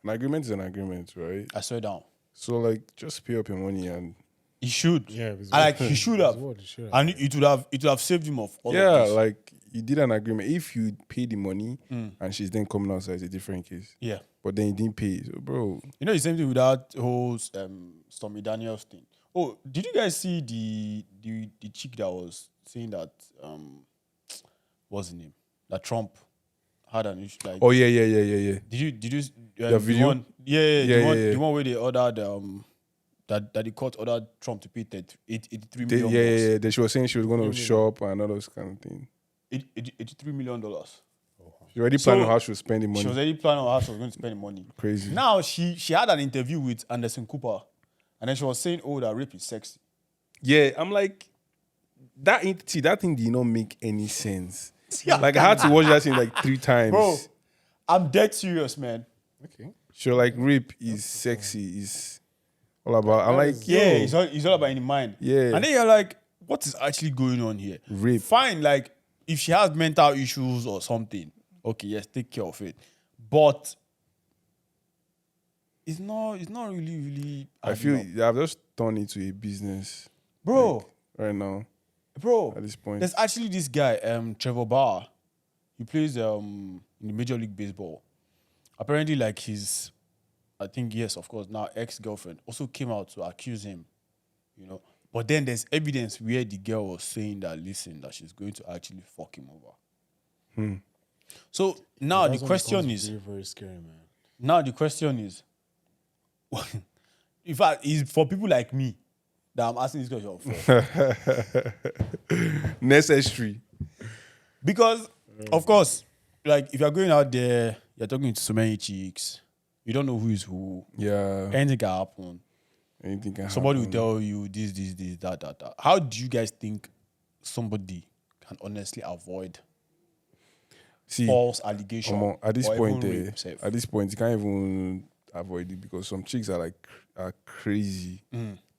an agreement is an agreement, right? I swear down. So, like, just pay up your money and He should. Yeah, it was He should have. And it would have saved him of all of yeah, this. like you did an agreement. If you pay the money and she's then coming outside, it's a different case. Yeah. But then you didn't pay, so bro. The same thing with that whole Stormy Daniels thing. Oh, did you guys see the chick that was saying that what's the name? That Trump had an issue like. Oh yeah. Did you The video? The one where they ordered that the court ordered Trump to pay $83 million. Yeah. Then she was saying she was going to shop and all those kind of things. $83 million. She already planned on how she was spending money. She was already planning on how she was going to spend the money. Crazy. Now she had an interview with Anderson Cooper, and then she was saying, "Oh, that rape is sexy." Yeah, I'm like, that thing did not make any sense. Yeah. Like, I had to watch that thing like 3 times. Bro, I'm dead serious, man. Okay. She was like, rape is sexy, is all about. I'm like, Yeah, yo, it's all about in the mind. Yeah. And then you're like, what is actually going on here? Rape. Fine, like if she has mental issues or something, okay, yes, take care of it. But it's not really. I feel I've just turned into a business. Bro, right now bro. at this point. There's actually this guy, Trevor Bauer. He plays in the Major League Baseball. Apparently, like his, I think yes, of course, now ex-girlfriend also came out to accuse him. You know, but then there's evidence where the girl was saying that, listen, that she's going to actually fuck him over. So now That's the when it question becomes is, very, very scary, man. now the question is, in fact, it's for people like me that I'm asking this question for. Necessary. Because, of course, like if you're going out there, you're talking to so many chicks, you don't know who is who. Yeah. Anything can happen. Anything can Somebody will happen. tell you this, that. How do you guys think somebody can honestly avoid See, false allegation? Omo, at this or point, even rape sef? at this point, you can't even avoid it because some chicks are crazy.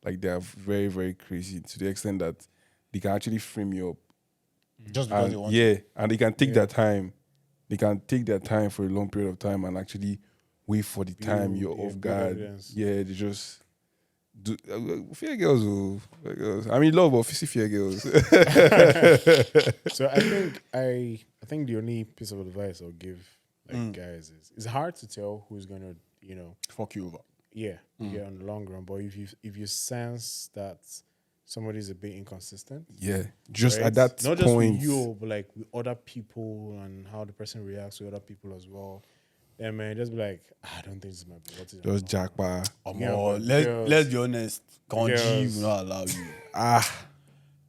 Like they are very, very crazy to the extent that they can actually frame you up. Just because And they want yeah, and they can take their time. They can take their time for a long period of time and actually wait for the time you're off build guard. evidence. Yeah, they just do. Fear girls, oh, fear girls. I mean, love, but fear girls. So I think the only piece of advice I'll give guys is it's hard to tell who's gonna fuck you over. yeah on the long run. But if you sense that somebody's a bit inconsistent, Yeah, just right? at that not just point. with you, but like with other people and how the person reacts with other people as well. Then man, just be like, I don't think this might be what it is. Just jackpot. Yeah, but Let's be honest. Kanji girls- will not allow you. Ah,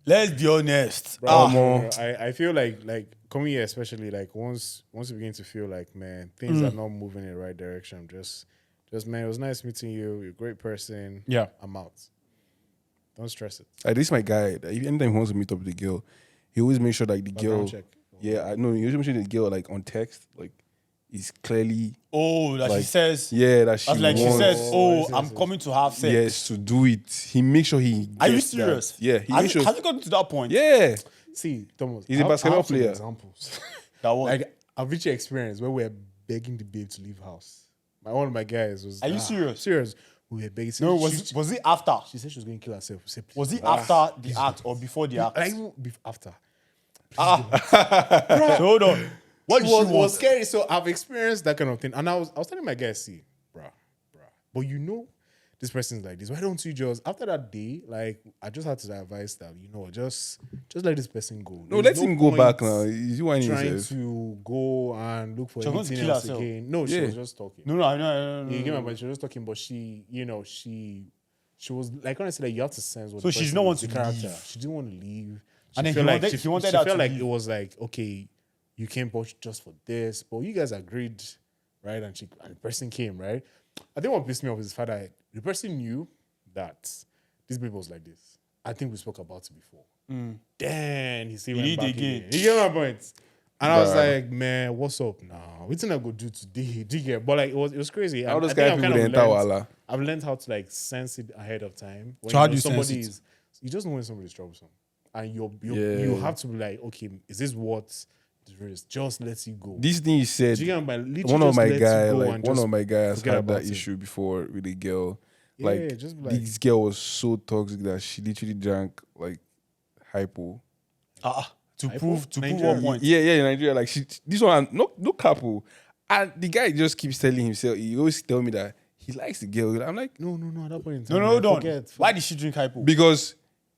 Let's be honest. Bro, I feel like coming here, especially like once you begin to feel like, man, things are not moving in the right direction. Just man, it was nice meeting you. You're a great person. Yeah. I'm out. Don't stress it. like, this is my guy. Like, anytime he wants to meet up with the girl, he always makes sure like the girl. Background check. Yeah, I know. He always makes sure the girl like on text like is clearly Oh, that she like, says. yeah, that she That's like she wants. says, Oh, I'm coming to have sex. Yes, to do it. He makes sure he. Are you gets that. serious? Yeah, he Has makes sure. has it gotten to that point? Yeah, See, Thomas, He's a I basketball have some player. Examples. That was. Like I've reached an experience where we're begging the babe to leave house. One of my guys was. Are you serious? Serious. We were begging. No, she, was it after? she said she was going to kill herself. We said, Was please it after the act or before the act? Like even after. So hold on. What did she was want? scary. So I've experienced that kind of thing. And I was telling my guys, see, bruh. But you know, this person's like this. Why don't you just, after that day, like, I just had to advise that, just let this person go. no, There's let him go point back now. He's whining trying himself. to go and look for She was going to anything kill else herself. again. No, she Yeah. was just talking. No, no. You get my point? She was just talking, but she was like, honestly, like, you have to sense what So the she did person not is, want the to character. leave. She didn't want to leave. And then felt he like wanted- she wanted she her felt to like leave. it was like, okay, you came just for this, but you guys agreed, right? And the person came, right? I think what pissed me off is the fact that the person knew that this baby was like this. I think we spoke about it before. Then he still He went did back again. again. You get my point? And I was Bruh. like, man, what's up now? What thing I go do today? Do you get? But like, it was crazy. All And those I think guys I've people kind they of enter learned- wala. I've learned how to like sense it ahead of time. When So how you know do you sense somebody it? is, you just know when somebody's troublesome, and you Yeah. have to be like, okay, is this what the risk? Just lets you go. This thing he said. Do you get my literally One of just my lets you guy, go like and one just of my guys forget had that about it. issue before with a girl. Yeah, Like, just be like, this girl was so toxic that she literally drank like hypo. To Hypo? prove Nigeria. what point? Yeah, in Nigeria, like this one, no couple, and the guy just keeps telling himself. He always tell me that he likes the girl. I'm like, no. At that point in No, time, no, hold on. forget. Why did she drink hypo? because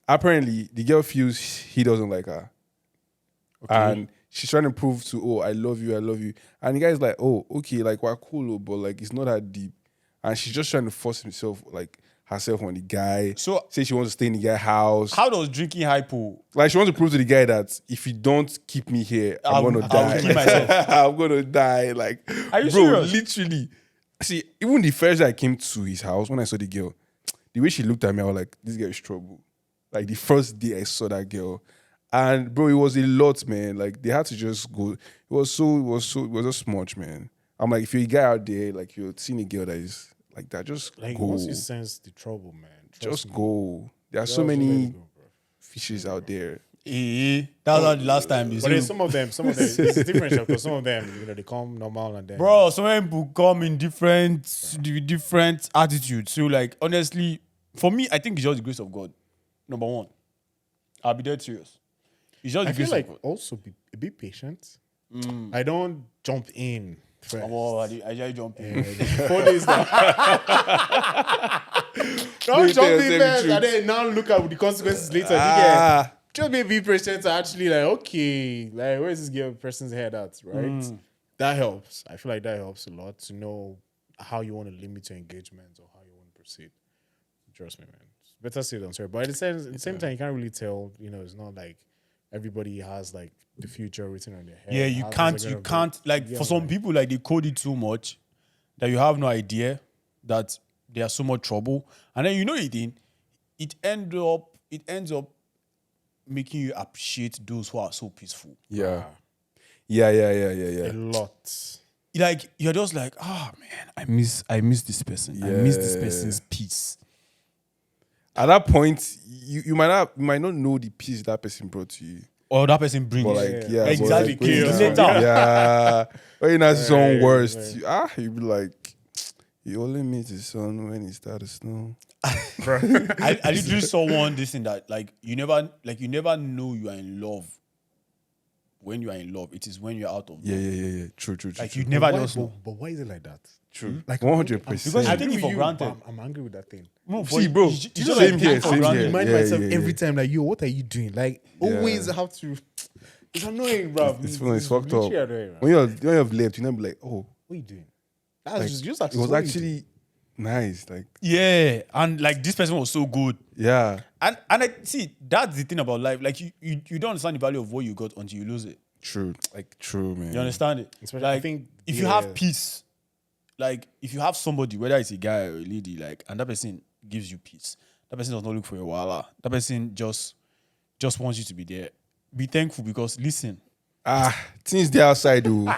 apparently the girl feels he doesn't like her, and she's trying to prove to, oh, I love you, and the guy's like, oh, okay, like we're cool, but like it's not that deep, and she's just trying to force herself on the guy. So- say she wants to stay in the guy's house. How does drinking hypo? Like she wants to prove to the guy that if you don't keep me here, I'm gonna I'll die. kill myself. I'm gonna die. Like, Are you bro, serious? literally. See, even the first day I came to his house, when I saw the girl, the way she looked at me, I was like, this girl is trouble. Like the first day I saw that girl, and bro, it was a lot, man. Like they had to just go. It was just much, man. I'm like, if you're a guy out there, like you're seeing a girl that is like that, just Like go. once you sense the trouble, man, trust Just me. go. There are Just so let many it go, bro. fishes out there. That's not the last time. But then some of them, it's different because some of them, they come normal and then Bro, some people come in different attitudes. So, like, honestly, for me, I think it's just the grace of God. number one. I'll be dead serious. It's just I the feel grace like of God. also be patient. I don't jump in first. Oh, I just jump in. 4 days now. Don't jump in first and then now look at the consequences later. Ah. Just be patient to actually like, okay, like where's this girl person's head at, right? That helps. I feel like that helps a lot to know how you want to limit your engagement or how you want to proceed. Trust me, man. It's better safe than sorry. But at the same time, you can't really tell. You know, it's not like everybody has like the future written on their head. Yeah, you can't like for some people like they code it too much that you have no idea that there's so much trouble, and then it ends up making you appreciate those who are so peaceful. Yeah. A lot. Like you're just like, oh man, I miss this person. I miss this person's peace. At that point, you might not know the peace that person brought to you. Or that person brings. But exactly. But like, Chaos. yeah. When you not see someone worst, you be like, he only meets his son when he started to snow. I literally saw one this in that like you never know you are in love. When you are in love, it is when you're out of love. Yeah. True. Like you never just know. But why is it like that? True. Like 100%. Because I you take it for granted. I'm angry with that thing. No, See, bro, you same just here, take it for same granted. here. Remind Yeah, myself yeah. every time, like, yo, what are you doing? Like, always have to. It's annoying, bro. It's funny, it's fucked up. Literally annoying, man. When you have left, you never be like, oh, What are you doing? That's like, just it was actually nice. Like, Yeah, and like this person was so good. yeah. And I see that's the thing about life. Like you don't understand the value of what you got until you lose it. True. Like, true, man. You understand it? Especially- like I think, if you have peace, like if you have somebody, whether it's a guy or a lady, like, and that person gives you peace, that person does not look for your wala. That person just wants you to be there. Be thankful because listen, Things there outside, though.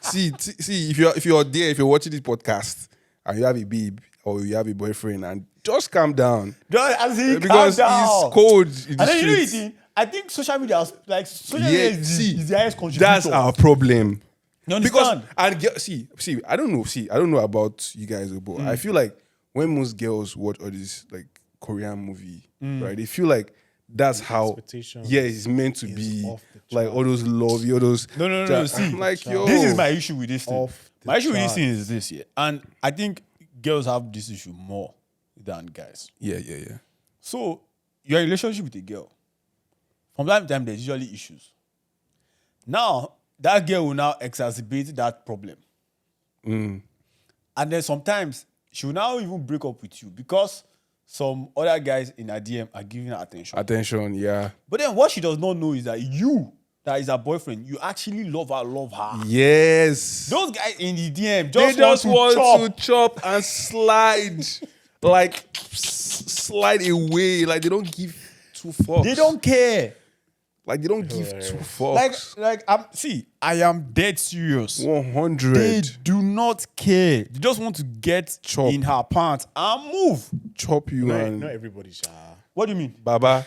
see, if you're there, if you're watching this podcast and you have a babe or you have a boyfriend, and just calm down. Because it's cold in the And then you know streets. it. I think social media is the highest contributor. That's our problem. You Because understand? I don't know about you guys, but I feel like when most girls watch all this like Korean movie, right? They feel like that's how expectations it's meant to be. off the Like all those lovey, all those No. See, I'm like, yo, this is my issue with this thing. Off the My issue with this charts. thing is this, yeah. And I think girls have this issue more than guys. yeah. So you're in a relationship with a girl. From time to time, there's usually issues. Now, that girl will now exacerbate that problem. And then sometimes she will now even break up with you because some other guys in her DM are giving her attention. Attention, yeah. But then what she does not know is that you, that is her boyfriend, you actually love her. Yes. Those guys in the DM They just want to chop and slide. Like slide away. Like they don't give two fucks. They don't care. Like they don't give two fucks. I am dead serious. 100. They do not care. They just want to get Chop. in her pants and move. Chop you Not and everybody, sha. What do you mean? Baba.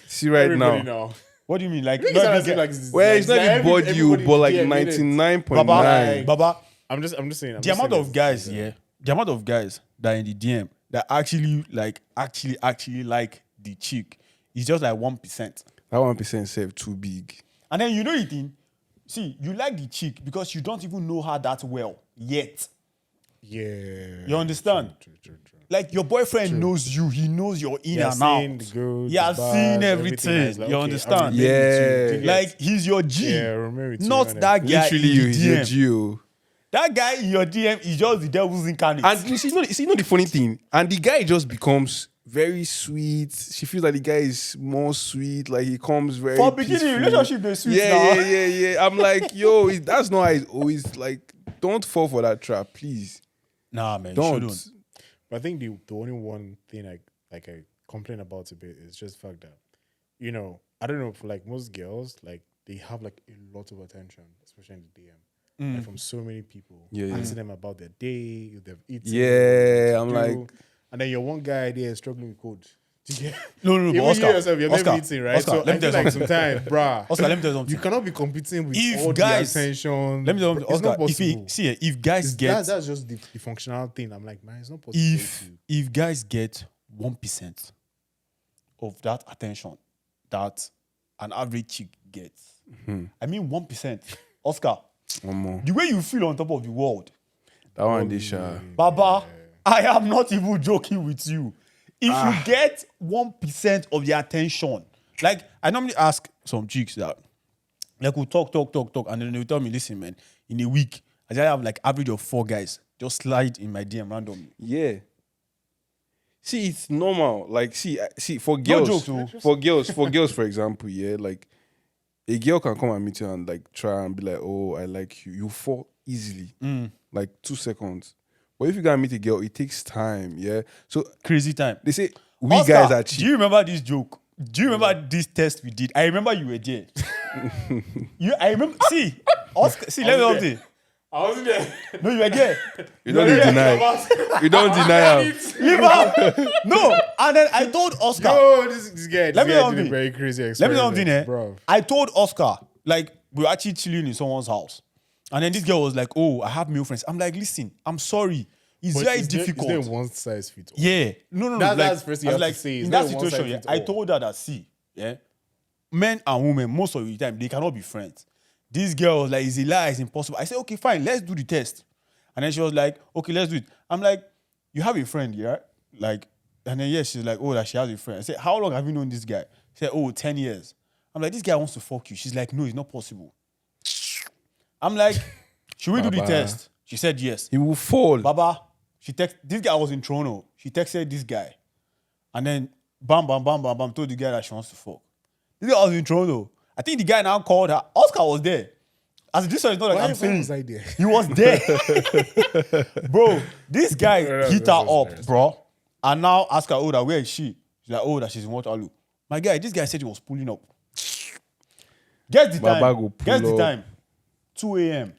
See right Everybody now. now. What do you mean? Like, It's not not every like, guy- Well, it's not everybody you, but like Baba, 99.9. Baba, I'm just saying. the amount of guys, the amount of guys that are in the DM that actually like the chick is just like 1%. That 1% save too big. And then you know it in, see, you like the chick because you don't even know her that well yet. Yeah. You understand? True. Like your boyfriend knows you, he knows your in Yeah, and seen out. the good, He has the seen bad, everything. is like, You okay, understand? I'm related to you. Yeah. Like he's your G, Yeah, remember to not you, that guy Literally, in the he's your DM. Geo. That guy in your DM is just the devil's incarnate. And you see, the funny thing? And the guy just becomes very sweet. She feels like the guy is more sweet. Like he comes very For beginning peaceful. relationship, they're sweet now. Yeah. I'm like, yo, that's not how it's always like. Don't fall for that trap, please. Nah, man, Don't. shouldn't. But I think the only one thing I complain about a bit is just the fact that, you know, I don't know, for like most girls, like they have like a lot of attention, especially in the DM, like from so many people, Yeah. asking them about their day, if they've eaten. Yeah, what I'm they do. like- and then your one guy there struggling with code. No, but Even Oscar, you yourself, you're Oscar, never eating, right? Oscar, So let me I feel tell you like something. sometimes, bruh, Oscar, let me tell you something. you cannot be competing with If all guys- the attention. Let me tell you It's something. not Oscar, possible. if guys get That's just the functional thing. I'm like, man, it's not possible. if guys get 1% of that attention that an average chick gets. I mean 1%. Oscar, One more. the way you feel on top of the world, That one, this sha. Baba, I am not even joking with you. If you get 1% of the attention, like I normally ask some chicks that, like we'll talk, and then they'll tell me, listen, man, in a week, I just have like average of 4 guys just slide in my DM randomly. Yeah. See, it's normal. Like, see, for girls, joke, though. for girls, for example, yeah, like a girl can come and meet you and like try and be like, oh, I like you. You fall easily, like 2 seconds. But if you gotta meet a girl, it takes time. Yeah. So Crazy time. they say we Oscar, guys are cheap. do you remember this joke? Do you remember this test we did? I remember you were there. I remember. See, Oscar. See, let me tell you. I wasn't there. No, you were there. You don't deny. You don't deny him. Leave out. No, and then I told Oscar. Oh, this guy. Let me did something. a very crazy Let me experiment. tell you something, eh? Bro. I told Oscar, like, we were actually chilling in someone's house. And then this girl was like, oh, I have male friends. I'm like, listen, I'm sorry. It's But very is difficult. There one size fit all? Yeah. No. That's the first thing I you was have to say. Is in there that one situation, size yeah, fits I all? told her that, see, yeah, men and women, most of the time, they cannot be friends. This girl was like, it's a lie, it's impossible. I said, okay, fine, let's do the test. And then she was like, okay, let's do it. I'm like, you have a friend, yeah? Like, and then yes, she's like, oh, that she has a friend. I said, how long have you known this guy? She said, oh, 10 years. I'm like, this guy wants to fuck you. She's like, no, it's not possible. I'm like, should we do the Baba. test? She said yes. He will fall. Baba, this guy was in Toronto. She texted this guy. And then bam, told the guy that she wants to fuck. This guy was in Toronto. I think the guy now called her. Oscar was there. As this one is not like Why I'm saying. was I there? He was there. Bro, this guy hit her up, bro. And now ask her, oh, that where is she? She's like, oh, that she's in Waterloo. My guy, this guy said he was pulling up. Guess the Baba time. go pull Guess the up. time. 2 a.m.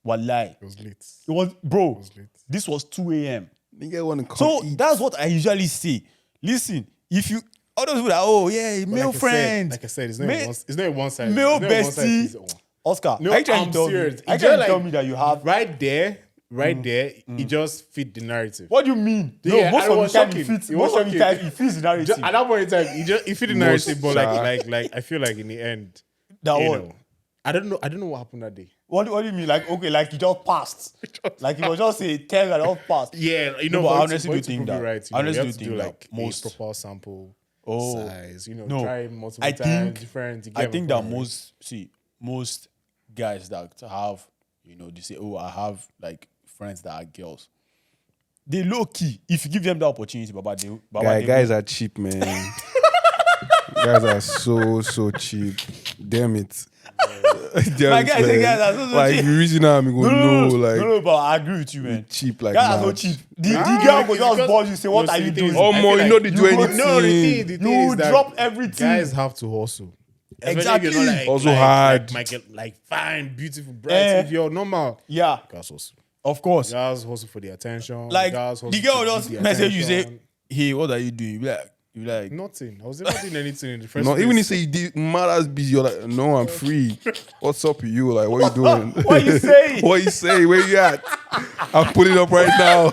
Wallahi. It was late. It was, bro, was late. this was 2 a.m. Nigga want to come So eat. that's what I usually say. Listen, if you, all those people that, oh, yeah, male Like I friend. said, it's not, Ma- it's not one size. male it's not one size bestie. fits all. Oscar, No, are you trying I'm to tell serious. me? Are you It's trying just to tell like- me that you have? Right there, it just fit the narrative. What do you mean? Yeah, most and it of was the time shocking. it fits. It Most was of the shocking. time it fits the narrative. At that point in time, it fit the narrative, but Most, like I feel like in the end, That you one. know, I don't know what happened that day. What do you mean? Like, okay, like it just passed. Like it was just a 10 that just passed. Yeah, you No, know, but I for honestly it do to think prove that- it right, I honestly you do have to do think that like most- a proper sample Oh, size, no. try multiple I times, think- different. to I get think a that point, most guys that have, they say, oh, I have like friends that are girls. They low key. If you give them the opportunity, they Guys are cheap, man. Guys are so cheap. Damn it. Damn My it, guys say man. guys are so like cheap. the reason I'm going No, but I agree with you, man. cheap like Guys are so mad. cheap. The girl go just buzz you, say, what No, are see, you the thing doing? is, Oh, I more, feel you know like they you do go- anything. No, the thing You is that drop everything. guys have to hustle. Especially Exactly. if you're not Also hard. like fine, beautiful, bright. Eh. If you're normal, Yeah, guys hustle. of course. Guys hustle for the attention. Like, guys hustle the girl to just give the message you, say, attention. hey, what are you doing? You like, Nothing. I was never doing anything in the first No, place. even if you did mad as busy, you're like, no, I'm free. What's up with you? Like, what you doing? what you saying? What you say? Where you at? I'm putting up right now.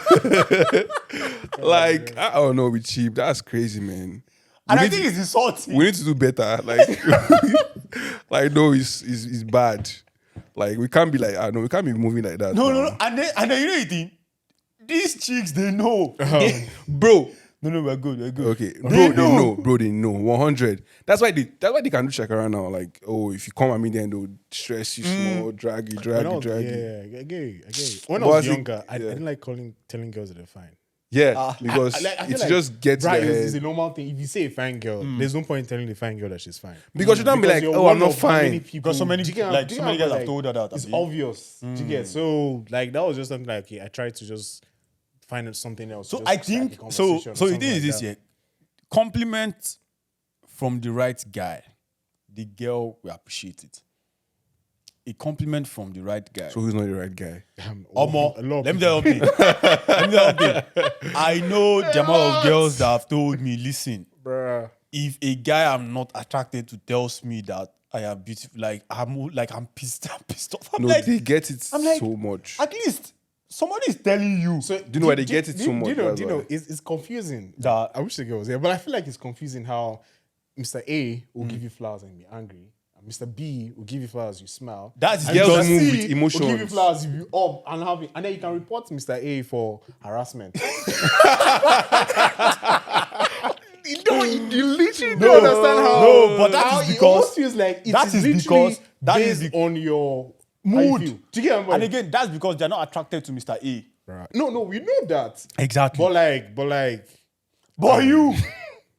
Like, I don't know, we cheap. That's crazy, man. And We I need think to- it's insulting. we need to do better. Like no, it's bad. Like we can't be like, I know we can't be moving like that. No. now. And then you know the thing? These chicks, they know. Bro. No, we're good. Okay, bro, They they know 100. That's why they can do check around now. Like, oh, if you come at me, then they'll stress you small, drag you. Yeah, I get you. When I was younger, I didn't like telling girls that they're fine. Yeah, because I feel it like just gets right, their it's a head. normal thing. If you say a fine girl, there's no point in telling the fine girl that she's fine. Because you don't be like, you're oh, one I'm not of how many fine. people- Because so many do you get- like do so you many get, guys have like, told her that. It's abi? obvious. Do you get? So like that was just something like I tried to just find something else. So just I start think the so. conversation or So the something thing is like this that. year, compliment from the right guy, the girl will appreciate it. A compliment from the right guy. So who's not the right guy? Omo, a lot of let me tell you something. I know the amount of girls that have told me, listen, Bruh. if a guy I'm not attracted to tells me that I am beautiful, I'm pissed off. I'm No, like, they get it I'm like, so much. at least somebody is telling you. So Do you know why they get it so much? Do That's you know, why. it's confusing. That- I wish the girl was here, but I feel like it's confusing how Mr. A will give you flowers and be angry. And Mr. B will give you flowers, you smile. That's and girls Mr. move C with will give you emotions. flowers, you be up and happy. And then you can report Mr. A for harassment. You literally don't understand how. No, but that how is it because- almost feels like it that is is literally because- that is based on your mood. how you feel. Do you get what I'm And again, that's because they're not attracted to Mr. A. Right. No, we know that. Exactly. But like, But you,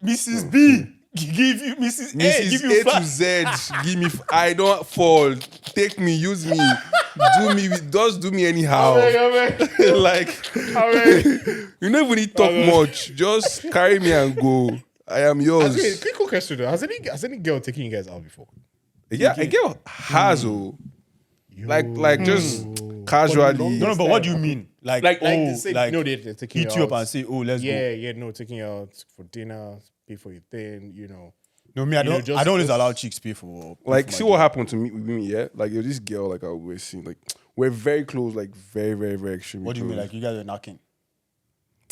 Mrs. B, give you Mrs. A, give Mrs. you A to Z, give me. I don't fall. Take me, use me, just do me anyhow. Like you never need talk much. Just carry me and go. I am yours. quick question though. Has any girl taken you guys out before? Yeah, a girl has like just casually. No, but what do you mean? Like they say, like no, they're taking hit you you up out. and say, oh, let's go. Yeah, no, taking you out for dinner, pay for your thing, No, me, I know, don't. just- I don't always just- allow chicks pay for. Like, see what happened to me with me, yeah? Like, yo, this girl, like, I always see, like, we're very close, like, very, very, very extremely What do you mean? close. Like you guys are knocking?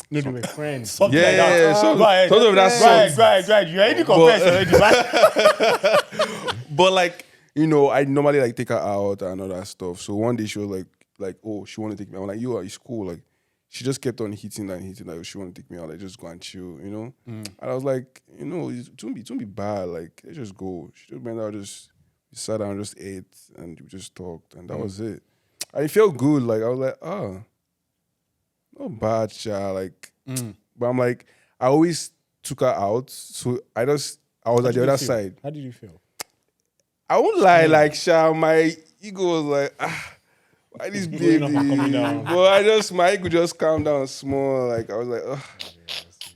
No, they were friends. Something Yeah, like that. yeah, so- Right, sort of that right. You already confessed already, right? But, like, you know, I normally, like, take her out and all that stuff. So one day she was like, oh, she want to take me out. I'm like, yo, it's cool. Like, she just kept on hitting and hitting. Like, she want to take me out. Like, just go and chill, you know? And I was like, you know, it don't be bad. Like, let's just go. She just went out, we sat down, just ate, and we just talked. And that was it. And it felt good. Like, I was like, not bad, child. Like, but I'm like, I always took her out. So I was at the other side. How did you feel? I won't lie, like, Sha, my ego was like, why this baby? Going up and coming down. But my ego just calmed down small. Like, I was like,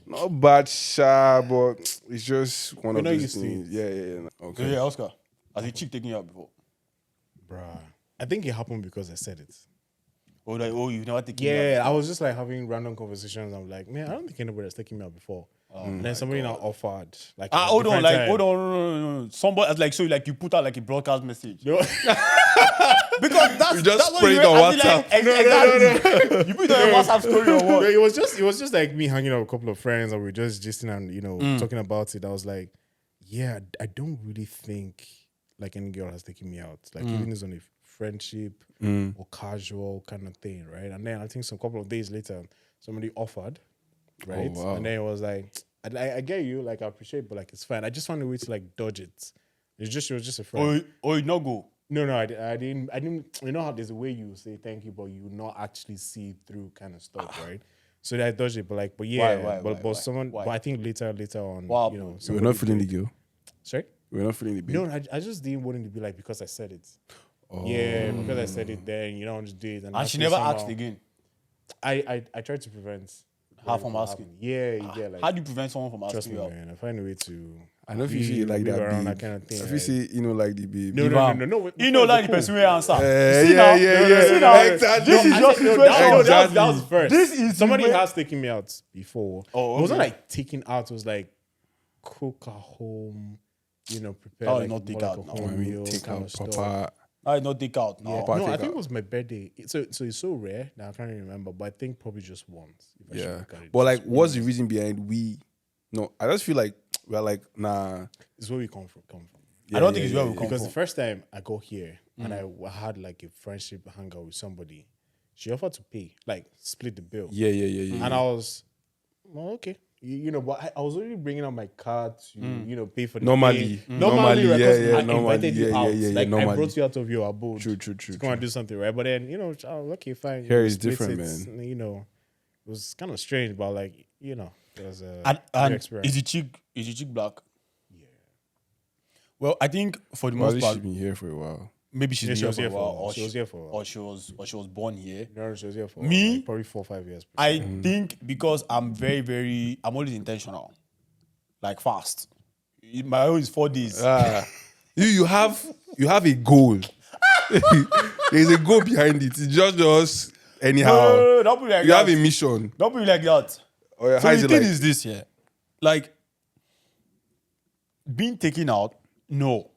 not bad, Sha, but it's just one of not those used to things. it. Yeah. So Okay. yeah, Oscar, has a chick taking you out before? Bruh. I think it happened because I said it. Or like, oh, you've never taken me out? Yeah, I was just like having random conversations. I'm like, man, I don't think anybody has taken me out before. And then somebody now offered. Like, at a Hold on, different like, time. hold on. Somebody, like, so, like, you put out like a broadcast message. No. Because that's You just that's what spread you it on as in, like, WhatsApp. exactly. You put it on a WhatsApp story or No, what? it was just like me hanging out with a couple of friends and we were just gisting and talking about it. I was like, yeah, I don't really think like any girl has taken me out. Like even it's on a friendship or casual kind of thing, right? And then I think some couple of days later, somebody offered, right? Oh, wow. And then it was like, I get you, like I appreciate, but like it's fine. I just found a way to like dodge it. It was just a friend. Or you not go. No, I didn't. You know how there's a way you say thank you, but you not actually see through kind of stuff, right? So that I dodged it, but yeah, Why? but someone, Why? but I think later on, Wow. you know, We're somebody not feeling the did- girl. Sorry, We're not feeling the baby. no, I just didn't want it to be like because I said it. Yeah, because I said it, then you don't just do it, And I she feel never somehow- asked again. I tried to prevent Her from asking. Yeah, like How do you prevent someone from trust asking me, you out? man. I find a way to. I know if you see it like live that, around babe. that kind of thing. If you right? see, you know, like the baby. No, You know, like the cool. person will answer. Yeah, See now? yeah. See now? Exactly. This is I your said, no, situation. that was first. This is somebody the way- has taken me out before. Oh, It wasn't okay. like taking out. It was like cook at home, you know, prepare That was like, not take more out like a now. home I mean, meal take kind out of stuff. Papa. I not take out now. Yeah. Papa No, I take think out. it was my birthday. So it's so rare that I can't even remember. But I think probably just once. If I should Yeah. look at it. But like, Just what's the once. reason behind we? No, I just feel like we're like, nah. It's where we come from. I don't think it's where we come Because from. the first time I got here and I had like a friendship hangout with somebody, she offered to pay, like split the bill. Yeah. And I was, well, okay. You know, but I was already bringing out my card to, you know, pay for the Normally. thing. Normally, right, yeah, 'cause yeah, I normally, invited you yeah, out. yeah, Like, I normally. brought you out of your abode. True. To come and do something, right? But then, you know, okay, fine. Here we is split different, it. man. You know, it was kind of strange, but like, you know, it was a And good experience. is the chick black? Yeah. Well, I think for the Well, at most least part, she's been here for a while. maybe she's Yeah, been she here was for a here for a while, while. She was here for a while. or she was born here. No, she was here for Me? like, probably 4 or 5 years. I think because I'm I'm always intentional, like fast. My own is 4 days. You have a goal. There's a goal behind it. It's just anyhow. No, don't be like You that. have a mission. Don't be like that. Or your So eyes the are thing like, is this, yeah. Like being taken out, no.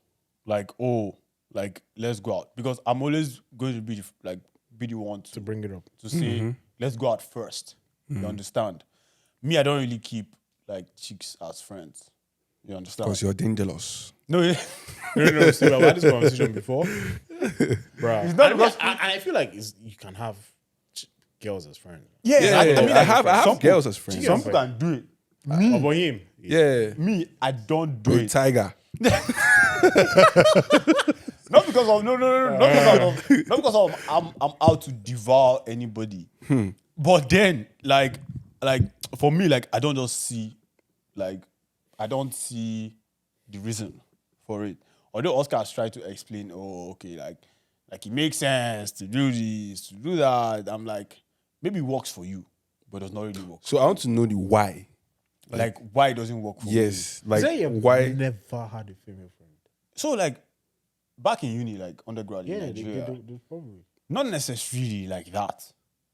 Like, oh, like let's go out. Because I'm always going to be like be the one To bring it up. to say, let's go out first. You understand? Me, I don't really keep like chicks as friends. You understand? Because you're dangerous. No, No, Steve, I've had this conversation before. Bro. It's not because- I feel like you can have girls as friends. yeah, Yeah, I mean, I have some girls as friends. Some people can do it. About him. Yeah. Me, I don't do With it. Tiger. Not because of no, not because of I'm out to devour anybody. But then, like for me, like I don't just see, like I don't see the reason for it. Although Oscar has tried to explain, oh, okay, like it makes sense to do this, to do that. I'm like, maybe it works for you, but it does not really work. So I want to know the why. Like why it doesn't work for you. Yes. Like, Say you've why? never had a female friend. So like back in uni, like undergrad in Yeah, Nigeria, they probably. not necessarily like that.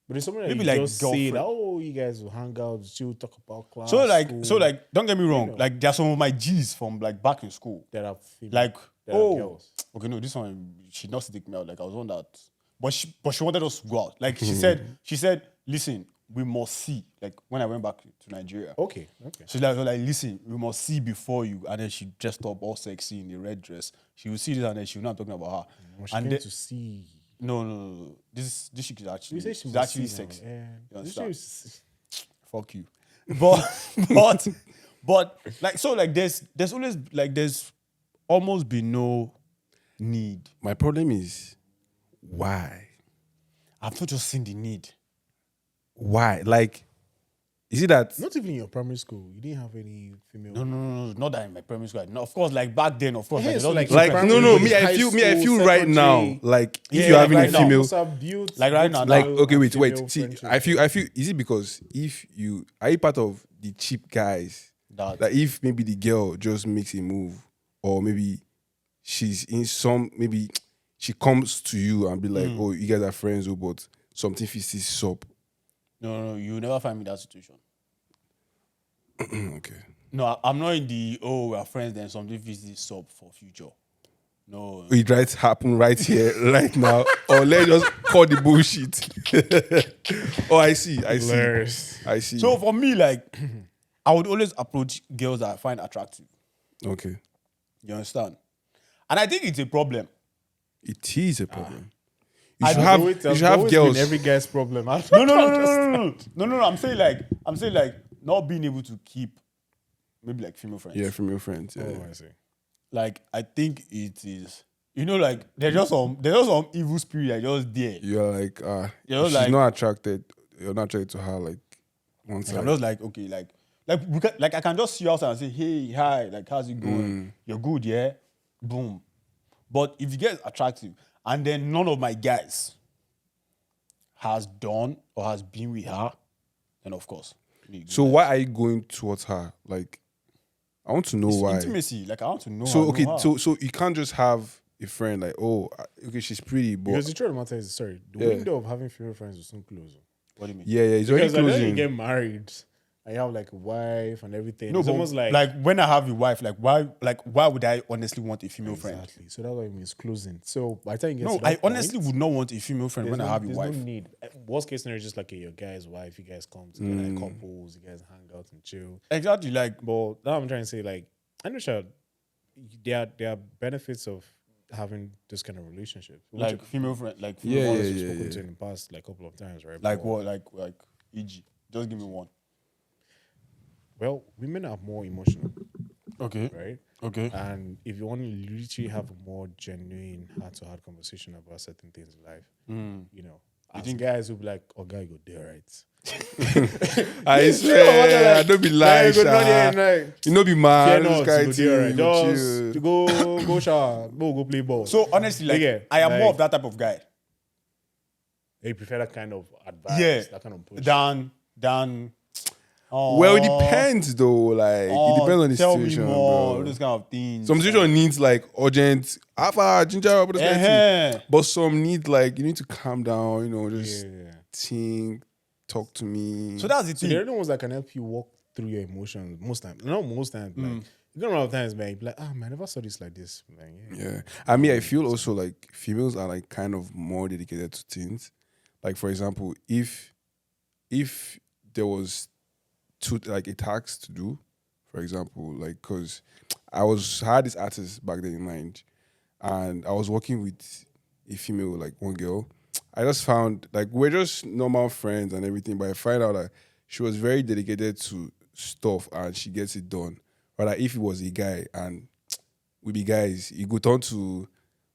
But it's something that Maybe you like just say that, girlfriend. oh, you guys will hang out, chill, talk about class. So school, like, don't get me wrong. know. Like, there are some of my G's from like back in school. that are female. Like, that are oh, girls. okay, no, this one she not take me out. Like, I was on that, but she wanted us to go out. Like, she said, listen, we must see. Like, when I went back to Nigeria, Okay. she's like, listen, we must see before you. And then she dressed up all sexy in the red dress. She will see this, and then she will not talking about her. Well, she and came then, to see. no. This chick is actually, You say she she's must actually see now, sexy. yeah. You You say understand? she- Fuck you. But like so like there's always like there's almost been no need. My problem is why? I've not just seen the need. Why? Like, is it that? Not even in your primary school, you didn't have any female. No, not that in my primary school. No, of course, like back then, of course, Yeah, like, so there's like- only Like, two no, primary- me. I high feel school, right now. secondary. Like, Yeah, if you're having right a now. female, Must have built Like right now, like, male okay, and wait. female See, friendship. I feel. Is it because if you are you part of the cheap guys? that If maybe the girl just makes a move, or maybe she's in some, maybe she comes to you and be like, oh, you guys are friends, oh, but something fishes up. no, you will never find me in that situation. Okay. No, I'm not in the we're friends, then something fits this up for future. No. It right happen right here, right now, or let's just call the bullshit. Oh, I see. Hilarious. I see. So for me, like I would always approach girls that I find attractive. okay, You understand? And I think it's a problem. it is a problem. I You should don't have, Always- you that's should have always girls. been every guy's problem. No. I'm saying like not being able to keep maybe like female friends. Yeah, from your friends. Yeah. Oh, I see. Like I think it is. You know, like there's just some evil spirit that just there. You're like, You're she's like- not attracted. You're not attracted to her. Like, one Like, side. I'm just like okay, like I can just see you outside and say, hey, hi, like how's it going? You're good, yeah? Boom. But if you get attractive and then none of my guys has done or has been with her, then of course. So why are you going towards her? Like, I want to know why. Intimacy, like I want to know. So her, okay, know her. so you can't just have a friend like, oh, okay, she's pretty, but Because the truth of the matter is, sorry, the Yeah. window of having female friends is soon close. What do you mean? yeah, it's already Because like, when you closing. get married, and you have like a wife and everything. No, It's but almost like when I have a wife, why would I honestly want a female friend? exactly. So that's why it means closing. So by the time you get No, to that I honestly point, would not want a female friend there's when I have a there's wife. no need. Worst case scenario is just like your guy's wife. You guys come together, like couples. You guys hang out and chill. Exactly, like But now I'm trying to say, like, I know sure there are benefits of having this kind of relationship. like female friend, like Yeah, female I've friends. yeah, spoken yeah. to in the past like couple of times, right? Like But, what? Like e.g. Just give me one. Well, women are more emotional, Okay. right? Okay. And if you want to literally have a more genuine, heart-to-heart conversation about certain things in life, you know, as guys who be like, "Oh, guy, go there, right?" I swear, I don't be lying, Go not there, sha. right? You know, be Fear mad. not, This guy go there, right? thing, you Just chill. go shower, go play ball. So honestly, like Yeah, I am like- more of that type of guy you prefer that kind of advice, Yeah. that kind of push. than. Oh, Well, it depends though. Like, it depends on the tell situation, me more, bro. those kind of things. Some situation needs like urgent, alpha, ginger, but this kind of thing. Eh-heh. But some need like you need to calm down. You know, just Yeah. think, talk to me. So that's the So thing. the only ones that can help you walk through your emotions most times. Not most times, like you know, a lot of times, man, you be like, man, I never saw this like this. Like, yeah. Yeah, I mean, I feel also like females are like kind of more dedicated to things. like for example, if there was a tax to do, for example, like because had this artist back then in mind, and I was working with a female, like one girl. I just found like we're just normal friends and everything, but I find out that she was very dedicated to stuff and she gets it done. But like, if it was a guy and we be guys, you go turn to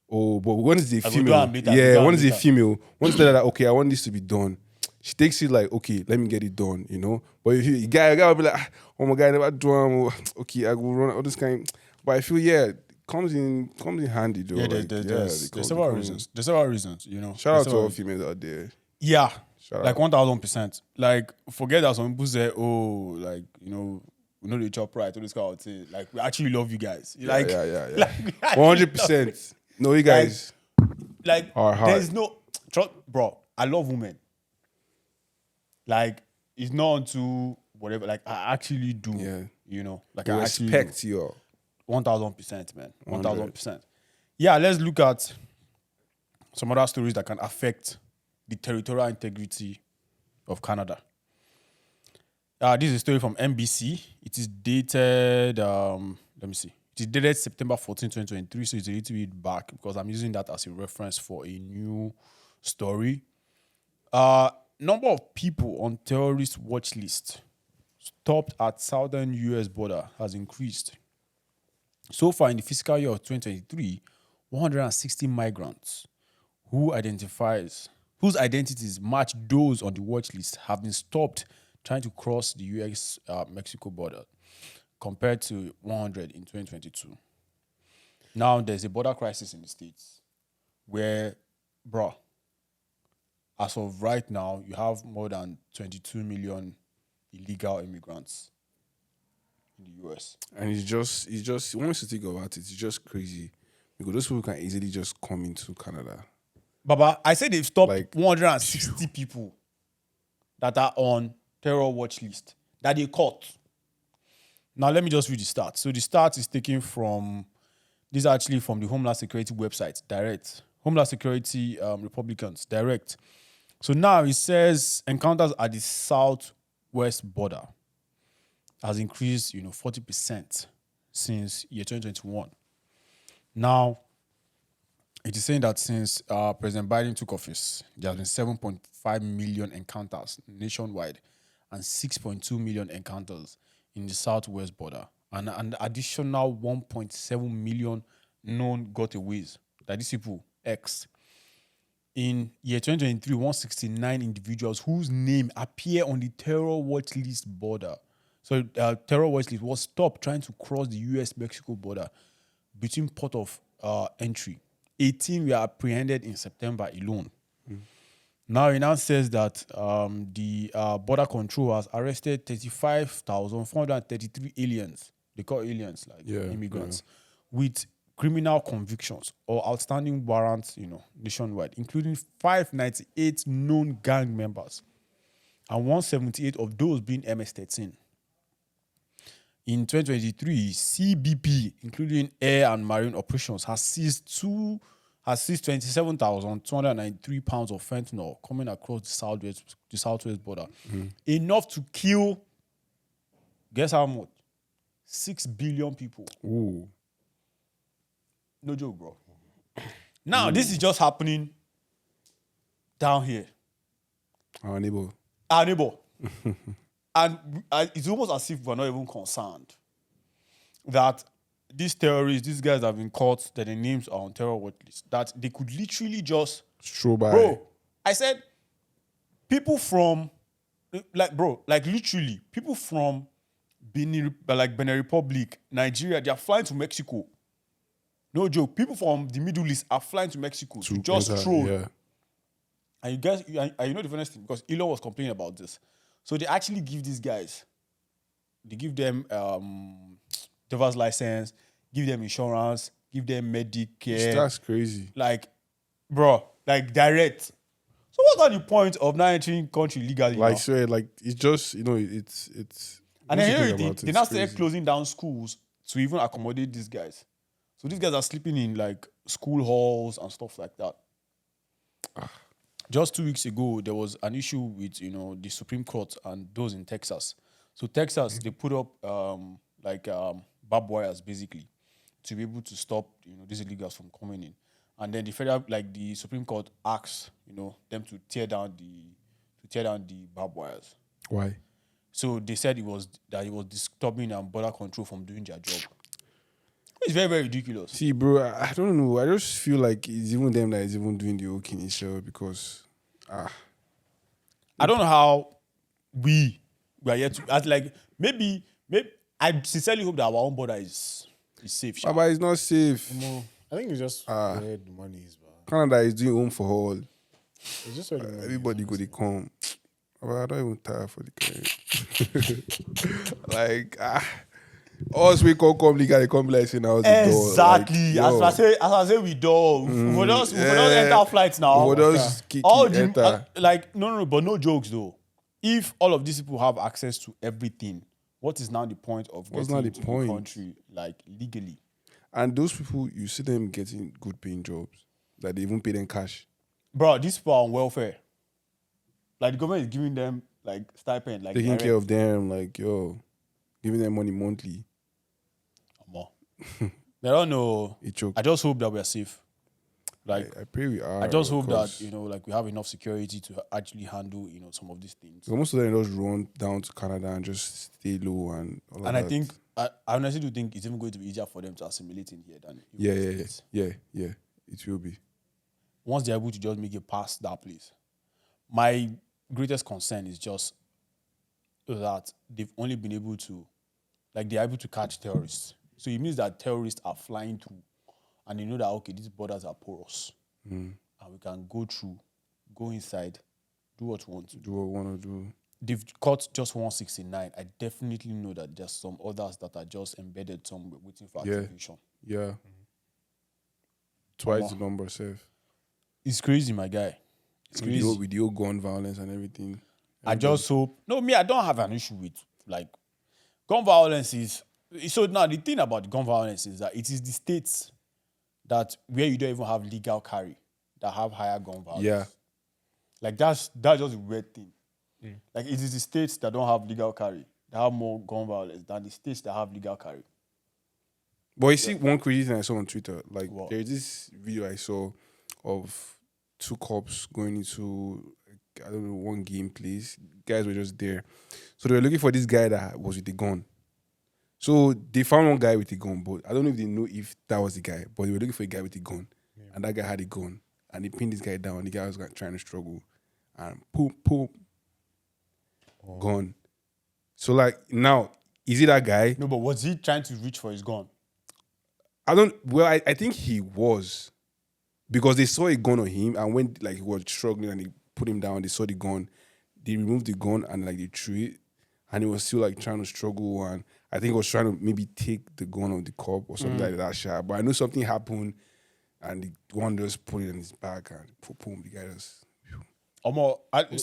but when it's a female, when it's a female, once they're like, okay, I want this to be done, she takes it like, okay, let me get it done, you know. But if you guy will be like, oh my God, I never do okay, I go run all this kind. But I feel comes in handy though. Yeah, there's several reasons. There's several reasons, you know. Shout out to all females out there. Yeah. Like 1000%. Like forget that some people say, oh, like, you know, we know the chop right, all this kind of thing. Like we actually love you guys. Like, yeah. 100%. No, you guys. Like there's no trust, bro. I love women. Like it's not onto whatever. Like I actually do. Yeah. You know, like I respect you. 1000%, man. 1000%. Yeah, let's look at some other stories that can affect the territorial integrity of Canada. This is a story from NBC. It is dated, let me see. It is dated September 14, 2023, so it's a little bit back because I'm using that as a reference for a new story. Number of people on terrorist watch list stopped at southern U.S. border has increased. So far in the fiscal year of 2023, 160 migrants whose identities match those on the watch list have been stopped trying to cross the U.S.-Mexico border, compared to 100 in 2022. Now, there's a border crisis in the States where, as of right now, you have more than 22 million illegal immigrants in the U.S. And it's just once you think about it, it's just crazy because those people can easily just come into Canada. Baba, I said they've stopped 160 people that are on terror watch list that they caught. Now, let me just read the stats. So the stats is taken from, this is actually from the Homeland Security website, direct. Homeland Security Republicans, direct. So now it says encounters at the southwest border has increased, 40% since year 2021. Now, it is saying that since President Biden took office, there have been 7.5 million encounters nationwide and 6.2 million encounters in the southwest border, and an additional 1.7 million known gotaways that these people X. In year 2023, 169 individuals whose name appear on the terror watch list border. So terror watch list was stopped trying to cross the U.S.-Mexico border between port of entry. 18 were apprehended in September alone. Now it now says that the border control has arrested 35,433 aliens. They call aliens like immigrants with criminal convictions or outstanding warrants, nationwide, including 598 known gang members and 178 of those being MS-13. In 2023, CBP, including air and marine operations, has seized 27,293 pounds of fentanyl coming across the southwest border. Enough to kill, guess how much? 6 billion people. Ooh. No joke, bro. Now, this is just happening down here. Our neighbor. And it's almost as if we're not even concerned that these terrorists, these guys have been caught, that their names are on terror watch list, that they could literally just stroll by. Bro, I said people from, literally, people from Benin Republic, Nigeria, they are flying to Mexico. No joke. People from the Middle East are flying to Mexico to just stroll. Yeah. And you guys, the funniest thing, because Elon was complaining about this. So they actually give these guys, they give them driver's license, give them insurance, give them Medicare. That's crazy. Direct. So what's not the point of not entering country legally? It's just, it's. And then they now start closing down schools to even accommodate these guys. So these guys are sleeping in school halls and stuff like that. just 2 weeks ago, there was an issue with the Supreme Court and those in Texas. So Texas, they put up barbed wires basically to be able to stop these illegals from coming in. And then the Supreme Court asked them to tear down the barbed wires. Why? So they said it was disturbing border control from doing their job. It's very, very ridiculous. See, bro, I don't know. I just feel like it's even them that is even doing the whole initial because I don't know how we are yet to act like maybe I sincerely hope that our own border is safe. But it's not safe. I think it's just where the money is, bro. Canada is doing home for all. It's just where the money Everybody is, go to come. But I don't even tire for the credit. Like us we come legal, they come like saying I was the door. Exactly. Like, as I say we do. We just enter flights now. We just kick All it, the enter. no, but no jokes though. If all of these people have access to everything, what is now the point of What's getting now the into point? the country legally? And those people, you see them getting good paying jobs. Like they even pay them cash. Bro, these people are on welfare. Like the government is giving them stipend, Taking direct. care of them, giving them money monthly. More. I don't know. It choke. I just hope that we are safe. I pray we are. I just hope that because we have enough security to actually handle some of these things. most of them just run down to Canada and just stay low and all of And that. I think I honestly do think it's even going to be easier for them to assimilate in here than Yeah. It will be. once they're able to just make it past that place. My greatest concern is just that they've only been able to, they're able to catch terrorists. So it means that terrorists are flying through and they know that, okay, these borders are porous and we can go through, go inside, do what we want to do. Do what we want to do. They've caught just 169. I definitely know that there's some others that are just embedded somewhere waiting for activation. Yeah. Twice the number, safe. It's crazy, my guy. It's crazy. With the old gun violence and everything. I just hope. No, I don't have an issue with gun violence. So now the thing about gun violence is that it is the states that where you don't even have legal carry that have higher gun violence. Yeah. That's just a weird thing. It is the states that don't have legal carry that have more gun violence than the states that have legal carry. But you see one crazy thing I saw on Twitter. What? There's this video I saw of two cops going into I don't know, one game place. Guys were just there. So they were looking for this guy that was with a gun. So they found one guy with a gun, but I don't know if they know if that was the guy, but they were looking for a guy with a gun. Yeah. And that guy had a gun. And they pinned this guy down. The guy was trying to struggle. And boom, gun. So now, is it that guy? No, but was he trying to reach for his gun? I think he was. Because they saw a gun on him, and when he was struggling and they put him down, they saw the gun, they removed the gun and they threw it, and he was still trying to struggle, and I think he was trying to maybe take the gun of the cop or something like that shot. But I know something happened, and the one just put it in his back and boom, the guy just.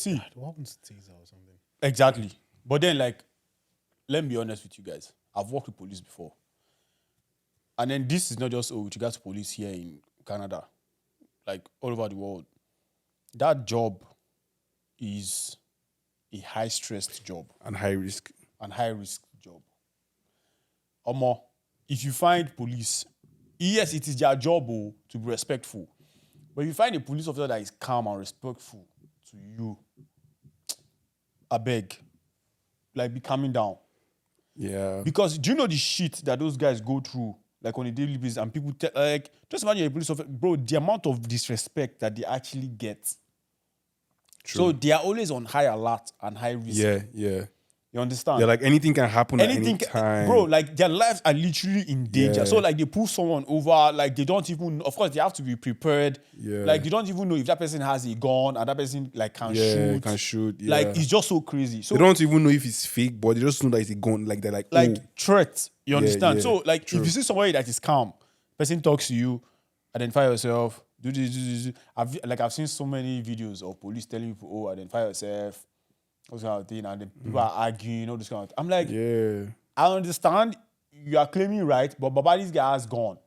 See, What happens to Taser or something? exactly. But then, let me be honest with you guys. I've worked with police before, and then this is not just with regards to police here in Canada. All over the world, that job is a high-stressed job. And high risk. Job. If you find police, yes, it is their job to be respectful. But if you find a police officer that is calm and respectful to you, I beg, be calming down. Yeah. Because do you know the shit that those guys go through? On a daily basis, and people just imagine a police officer, bro, the amount of disrespect that they actually get. True. So they are always on high alert and high risk. Yeah. You understand? Yeah, anything can happen at any time. Bro, their lives are literally in danger. Yeah. So they pull someone over, they don't even, of course, they have to be prepared. Yeah. They don't even know if that person has a gun and that person can shoot. Can shoot. Yeah. It's just so crazy. So they don't even know if it's fake, but they just know that it's a gun. They're oh. Threat. You understand? Yeah, So if true. you see somebody that is calm, person talks to you, identify yourself, do this. I've seen so many videos of police telling people, identify yourself, those kind of thing, and then people are arguing, all this kind of thing. I'm yeah. I understand you are claiming right, but Baba, this guy has gone.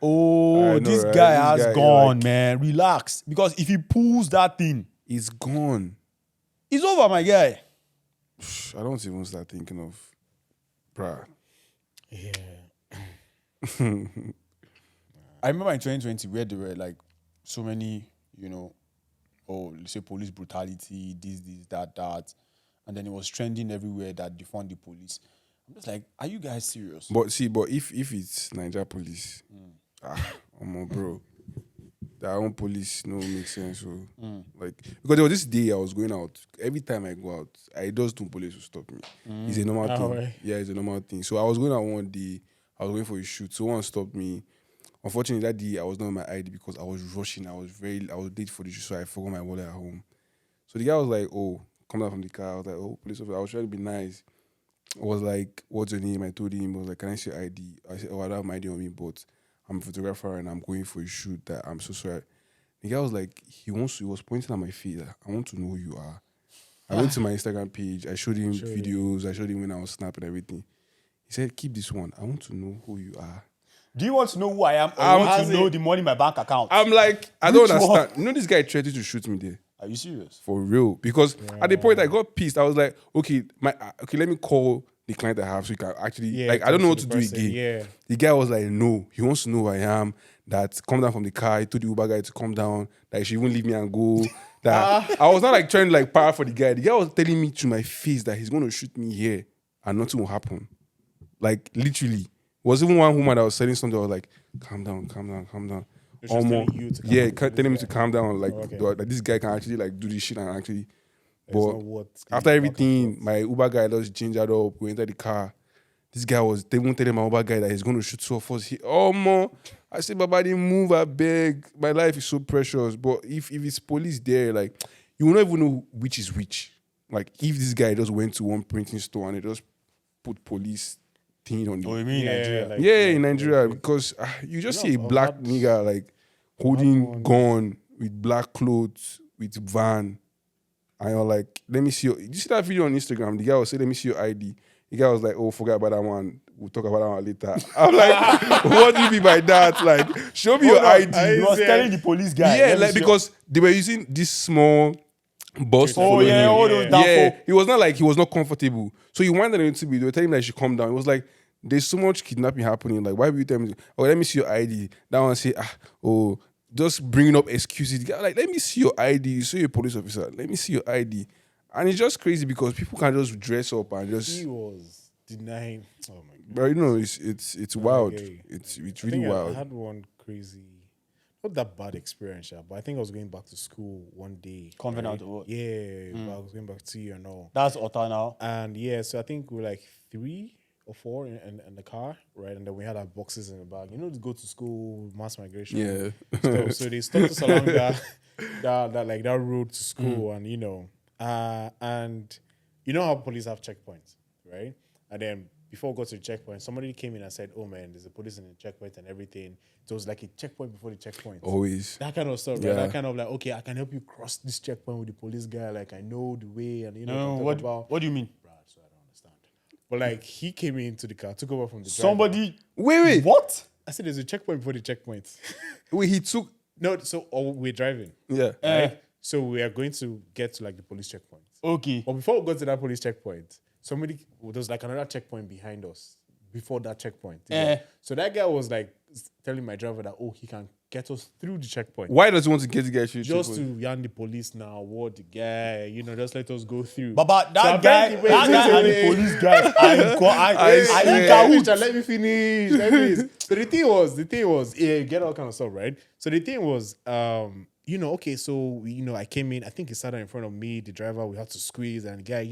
Oh, I know, this right? guy This has guy, gone, like- man. Relax. Because if he pulls that thing, It's gone. it's over, my guy. I don't even start thinking of, bruh. Yeah. I remember in 2020 where there were like so many, let's say police brutality, this, that. And then it was trending everywhere that defund the police. I'm just like, are you guys serious? But if it's Niger police, bro, their own police no make sense. So like, because there was this day I was going out. Every time I go out, I just do police will stop me. It's a normal thing. Right. Yeah, it's a normal thing. So I was going out one day. I was going for a shoot. So one stopped me. Unfortunately, that day I was not on my ID because I was rushing. I was late for the shoot, so I forgot my wallet at home. So the guy was like, "Oh, come out from the car." I was like, "Oh, police officer." I was trying to be nice. I was like, "What's your name?" I told him. I was like, "Can I see your ID?" I said, "Oh, I don't have my ID on me, but I'm a photographer and I'm going for a shoot. That I'm so sorry." The guy was like, he was pointing at my feet. Like, I want to know who you are. I went to my Instagram page. I showed him videos. I showed him when I was snapping everything. He said, "Keep this one. I want to know who you are." Do you want to know who I am? Or you want to know the money in my bank account? I'm like, I don't Which understand. You know, this guy threatened to shoot me there. Are you serious? For real. Because at the point I got pissed. I was like, okay, let me call the client I have so you can actually, I don't know what to do again. Yeah. The guy was like, no, he wants to know who I am, that come down from the car. He told the Uber guy to come down, that he should even leave me and go. That I was not like trying to like power for the guy. The guy was telling me to my face that he's going to shoot me here and nothing will happen. Like, literally. Was even one woman that was saying something, I was like, calm down. She's telling you to calm down. Telling me to calm down. Like, okay. that this guy can actually like do this shit and actually. It's not But what after the everything, back and my Uber guy just changed that up. We entered the car. This guy they won't tell my Uber guy that he's going to shoot two of us. I said, Baba, didn't move, I beg. My life is so precious. But if it's police there, like, you will not even know which is which. Like, if this guy just went to one printing store and they just put police thing on Oh, it. you mean Nigeria? like- In Nigeria, because you just see a black nigga like holding gun with black clothes with van, and you're like, let me see your. Did you see that video on Instagram? The guy was saying, let me see your ID. The guy was like, oh, forget about that one. We'll talk about that one later. I'm like, what do you mean by that? Like, show me your ID. He was telling the police guy. Yeah, let me like see because they were using this small bus. to Oh, follow yeah, him. all those down Yeah, for- he was not like he was not comfortable. So he wanted him to be. They were telling him that he should calm down. It was like there's so much kidnapping happening. Like, why would you tell me? Oh, let me see your ID. That one say, just bringing up excuses. The guy, like, let me see your ID. You say you're a police officer. Let me see your ID. And it's just crazy because people can just dress up and just. He was denying. Oh my god. But you know, it's wild. Okay. It's I really think wild. I had one crazy, not that bad experience, but I think I was going back to school one day. Covenant or what? Yeah, but I was going back to you and all. That's Ottawa now. And yeah, so I think we were like 3 or 4 in the car, right? And then we had our boxes in the bag. You know, to go to school, mass migration. Yeah. So they stopped us along that road to school, and and you know how police have checkpoints, right? And then before we got to the checkpoint, somebody came in and said, "Oh man, there's a police in the checkpoint and everything." So it was like a checkpoint before the checkpoint. Always. That kind of stuff, right? Yeah. That kind of like, okay, I can help you cross this checkpoint with the police guy. Like, I know the way, and No, what do you mean? Brad, so I don't understand. But like, he came into the car, took over from the driver. Somebody. Wait. What? I said, there's a checkpoint before the checkpoint. Wait, he took. No, so we're driving, Yeah. right? So we are going to get to like the police checkpoint. Okay. But before we got to that police checkpoint, there was like another checkpoint behind us before that checkpoint. So that guy was like telling my driver that, he can get us through the checkpoint. Why does he want to get the guy through? Just to yarn the police now, what the guy, just let us go through. Baba, that So guy apparently- and the police guy, I in cahoots. Let me finish. So the thing was, get all kind of stuff, right? So the thing was, okay, so I came in, I think he sat in front of me, the driver, we had to squeeze, and the guy,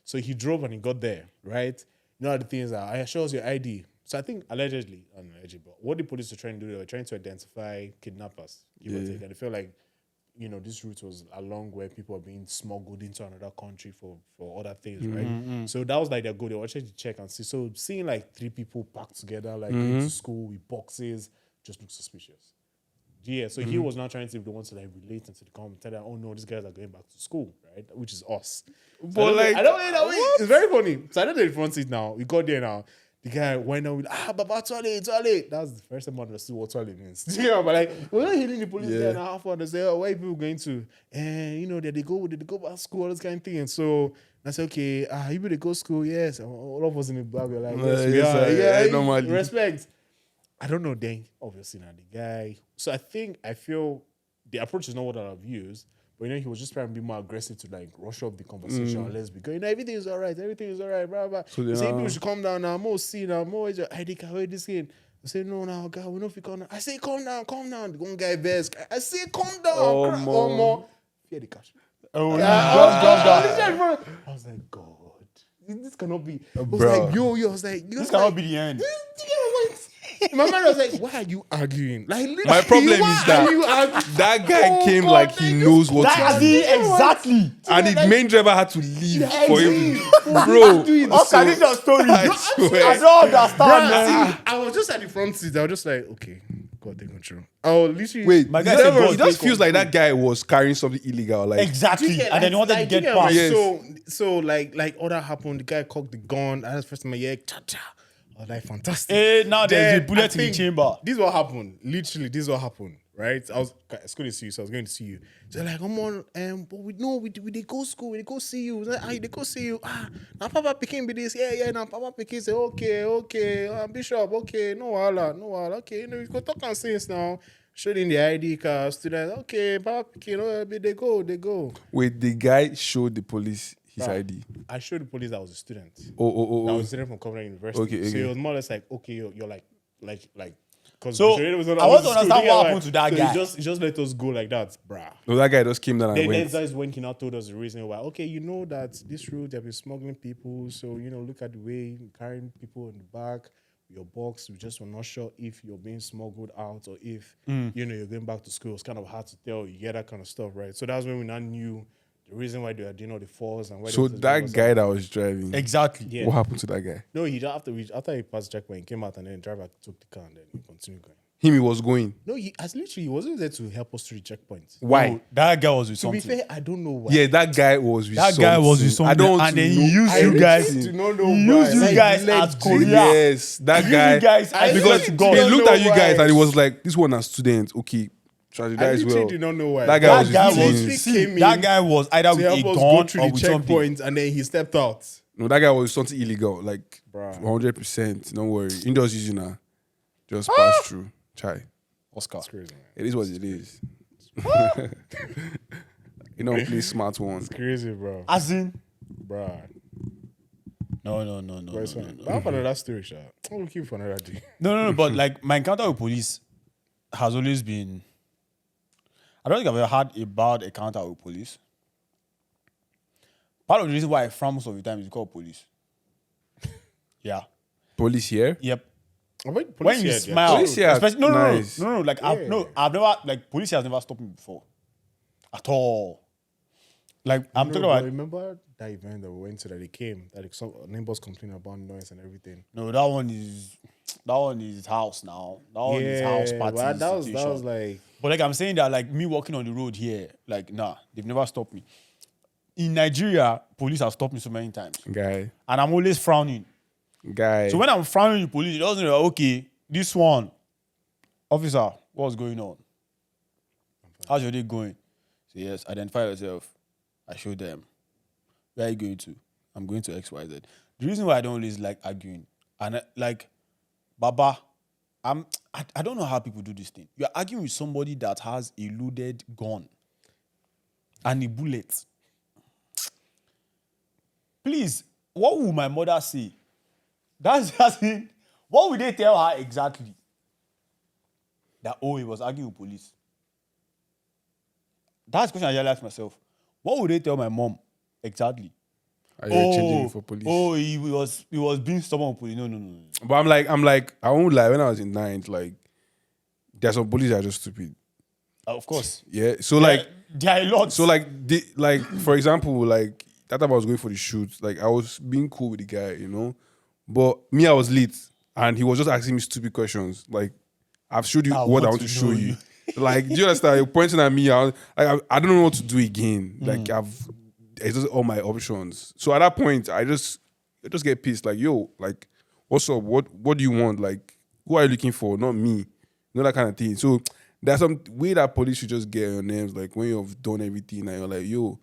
so he drove and he got there, right? The things are, I show us your ID. So I think allegedly, but what the police were trying to do, they were trying to identify kidnappers, give or take, and they felt like, this route was along where people are being smuggled into another country for other things, right? So that was like their goal. They were trying to check and see. So seeing like 3 people packed together, like going to school with boxes, just looked suspicious. Yeah, so he was now trying to be the one to like relate into the comment, tell them, oh no, these guys are going back to school, right? Which is us. But I don't it's very funny. So I don't know the front seat now. We got there now. The guy went on with, Baba, toilet. That's the first time I understood what toilet means. Yeah, but like, we're not hitting the police there and a half hour. They say, where are people going to? And, did they go back to school, all this kind of thing. And so I said, okay, you they go to school? Yes. And all of us in the back were like, yes, we are. Yeah, normally. Respect. I don't know then, obviously, not the guy. So I feel the approach is not what I've used. But he was just trying to be more aggressive to like rush up the conversation. Let's be going. Everything is all right. Blah blah. So he said people should calm down now. More see now. More is your ID card. This game. I said no, now God, we know if you calm down. I say calm down. The one guy best. I say calm down. More. Fear the cash. Oh, I was like, God, this cannot be. I was like, yo. I was like, this cannot be the end. My man was like, why are you arguing? Like, my problem is that guy came like he knows what to do. Exactly. And the main driver had to leave for him. Bro, Oscar, this is your story. I don't understand, man. I was just at the front seat. I was just like, okay, God, take control. Oh, literally. Wait, my guy said, it just feels like that guy was carrying something illegal. Like exactly. And then he wanted to get past. Yes. So like all that happened. The guy cocked the gun. That's the first time I heard cha-cha. I was like, fantastic. Now there's a bullet in the chamber. This is what happened. Literally, this is what happened. Right? I was going to see you, so I was going to see you. So like, come on, but we did go school, we did go see you. They go see you. Now Papa picking be this. Yeah. Now Papa picking say, okay, Bishop, okay, no wala, okay. We go talk and things now. Showing the ID card, student, okay, Papa picking, they go. Wait, the guy showed the police his ID. I showed the police that I was a student. Oh. I was a student from Covenant University. Okay. So it was more or less like, okay, you're like. So I want to understand what happened to that guy. He just let us go like that, bruh. No, that guy just came down and went. That is when he now told us the reason why. Okay, you know that this route they've been smuggling people. So look at the way you're carrying people in the back. Your box, we just were not sure if you're being smuggled out or if you're going back to school. It's kind of hard to tell. You get that kind of stuff, right? So that's when we now knew the reason why they are doing all the falls and why. So that guy that was driving, exactly. Yeah. What happened to that guy? No, he after he passed checkpoint, he came out and then the driver took the car and then he continued going. He was going. No, he wasn't there to help us through the checkpoint. Why? No, that guy was with To something. be fair, I don't know why. Yeah, that guy was with something. I don't want and then know. he used you guys. do not know He why. used you guys as Korea. Yes, that guy. You guys, because he he looked at you why. guys and he was like, "This one as student, okay, strategize well." did not know why. That guy was That guy with was came in that guy was either to with a help us gun go or through the with something. checkpoint and then he stepped out. No, that guy was something illegal, like Bruh. 100%. Don't worry, Indus using her just pass through. Chai, Oscar. It's crazy, man. it is what it is. You don't play smart one. It's crazy, bro. As in, Bruh. no. But it's fine. But for another story, Sha. I'm looking for another day. No. But like my encounter with police has always been. I don't think I've ever had a bad encounter with police. Part of the reason why I frown most of the time is because of police. Yeah. Police here? Yep. Police When you here, smile, Police here are especially nice. no. Like I've never like police has never stopped me before, at all. Like I'm talking about. Remember that event that we went to that they came that some neighbors complained about noise and everything. No, that one is house now. That one is house party. But that was situation. like. But like I'm saying that like me walking on the road here, like nah, they've never stopped me. In Nigeria, police have stopped me so many times, Guy. and I'm always frowning. So when I'm frowning the police, it doesn't know, okay, this one, officer, what's going on? How's your day going? So yes, identify yourself. I show them. Where are you going to? I'm going to XYZ. The reason why I don't always like arguing, and like, Baba, I don't know how people do this thing. You're arguing with somebody that has a loaded gun and a bullet. Please, what will my mother say? That's just it. What would they tell her exactly? That, he was arguing with police. That's the question I just asked myself. What would they tell my mom exactly? Are you changing for police? He was being stubborn with police. No. But I'm like, I won't lie, when I was in ninth, like, there's some police that are just stupid. Of course. Yeah. So like there are a lot. So like for example, like that time I was going for the shoot, like I was being cool with the guy, But me, I was late, and he was just asking me stupid questions. Like, I've showed you what I want to show you. Like, do you understand? You're pointing at me. I don't know what to do again. Like, it's just all my options. So at that point, I just get pissed. Like, yo, like, what's up? What do you want? Like, who are you looking for? Not me. You know, that kind of thing. So there's some way that police should just get on your nerves. Like when you've done everything and you're like, yo,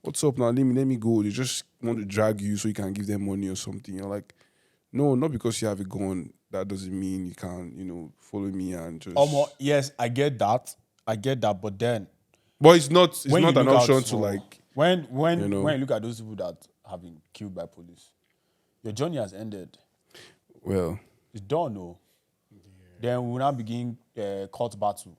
what's up now? Let me go. They just want to drag you so you can give them money or something. You're like, no, not because you have a gun. That doesn't mean you can't, follow me and just. Yes, I get that. But then, but it's not when you an look option out to for- like. when you look at those people that have been killed by police, your journey has ended. Well, It's done, no. Then we will now begin court battle.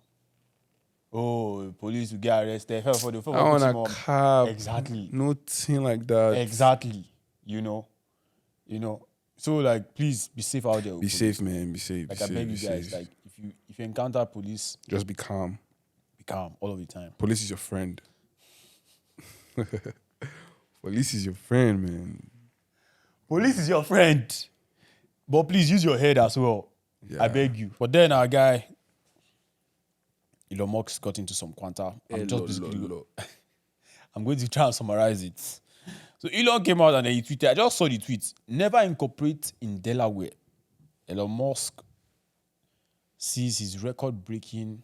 Oh, police will get arrested. I want a cab. Exactly. Nothing like that. Exactly. So like, please be safe out there. Be safe, man. Be safe. Like be I safe, beg be you guys, safe. like if you encounter police, Just be calm. be calm all of the time. Police is your friend. Police is your friend, man. Police is your friend, but please use your head as well. Yeah. I beg you. But then our guy, Elon Musk got into some quanta. I'm going to try and summarize it. So Elon came out and then he tweeted. I just saw the tweet. Never incorporate in Delaware. Elon Musk sees his record-breaking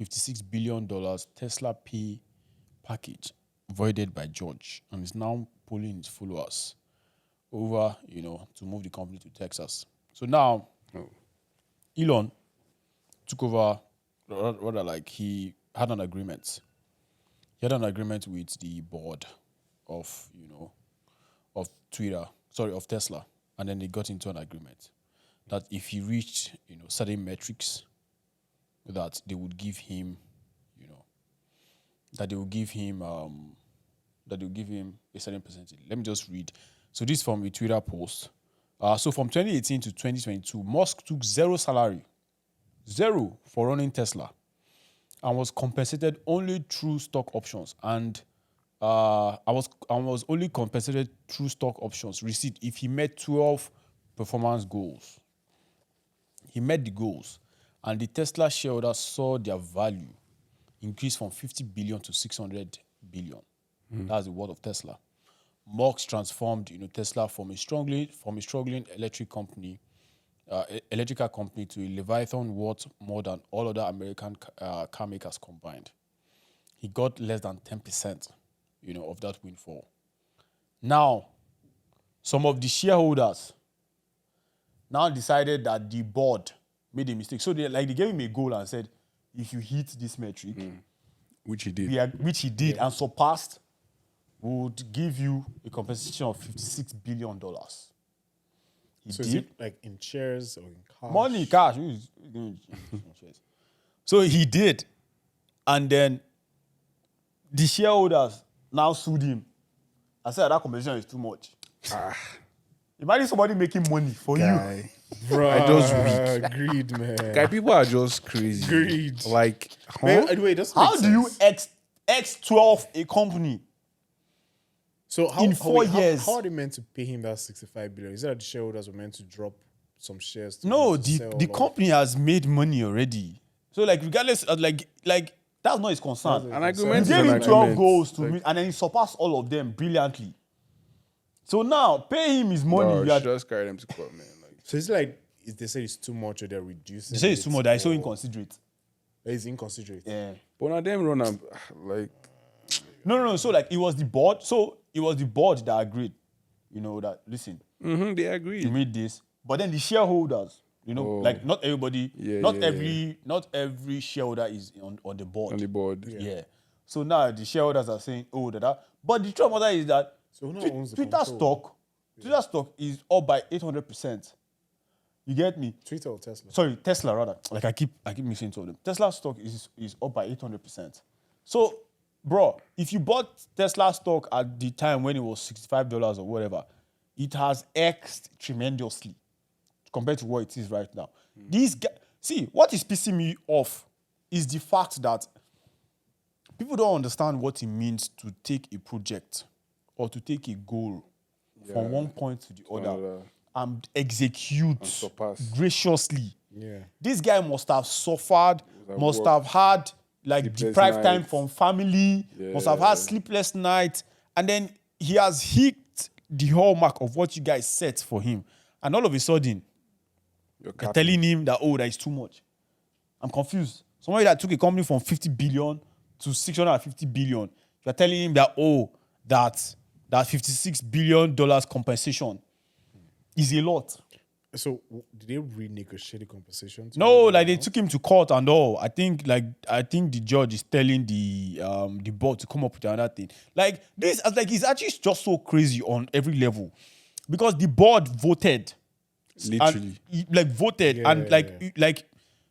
$56 billion Tesla pay package voided by George and is now polling his followers over, to move the company to Texas. So now, Elon took over, rather like he had an agreement. He had an agreement with the board of, of Tesla. And then they got into an agreement that if he reached, certain metrics, that they would give him, that they will give him a certain percentage. Let me just read. So this is from a Twitter post. So from 2018 to 2022, Musk took zero salary for running Tesla, and was compensated only through stock options. And I was only compensated through stock options received if he met 12 performance goals. He met the goals, and the Tesla shareholders saw their value increase from 50 billion to 600 billion. That's the word of Tesla. Musk transformed, Tesla from a struggling electrical company to a leviathan worth more than all other American car makers combined. He got less than 10%, of that windfall. Now, some of the shareholders now decided that the board made a mistake. So they gave him a goal and said, if you hit this metric, Which he did. which he did and surpassed, would give you a compensation of $56 billion. He So did. is it like in shares or in cash? Money, cash. Who's doing shares? So he did. And then the shareholders now sued him. I said that compensation is too much. Imagine somebody making money for you. Bro, I just weak. greed, man. Guy, people are just crazy. Greed. Like, huh? Wait, doesn't How make do you sense. X12 a company? So in 4 years? How are they meant to pay him that 65 billion? Is it that the shareholders were meant to drop some shares? To No, him to sell the off? company has made money already. So regardless of like that's not his concern. An You agreement is gave an him 12 agreement. goals to meet, and then he surpassed all of them brilliantly. So now pay him his money. No, You are- just carry them to court, man. Like, So it's like they say it's too much or they're reducing. they say it's too much. That is so or- inconsiderate. It's inconsiderate. Yeah. but now them run am like No. So it was the board. So it was the board that agreed. That listen, they you agreed. made this, but then the shareholders. Not everybody. Yeah, not yeah, not every shareholder is on the board. On the board. Yeah. So now the shareholders are saying, that. But the truth of the matter is that So who now owns the Twitter control? stock is up by 800%. You get me? Twitter or Tesla? Sorry, Tesla rather. Like I keep mixing two of them. Tesla stock is up by 800%. So, bro, if you bought Tesla stock at the time when it was $65 or whatever, it has X'd tremendously compared to what it is right now. These guys, see, what is pissing me off is the fact that people don't understand what it means to take a project or to take a goal from one point to the other another. and execute surpass. graciously. Yeah. This guy must have suffered, must worked. have had Sleepless deprived time nights. from family, must have had sleepless nights, and then he has hit the hallmark of what you guys set for him. And all of a sudden, You're you're telling him that, that is too much. I'm confused. Somebody that took a company from 50 billion to 650 billion, you're telling him that, that $56 billion compensation is a lot. So did they renegotiate the compensation? No, like they took him to court and all. I think the judge is telling the board to come up with another thing. Like this, like it's actually just so crazy on every level, because the board voted, Literally.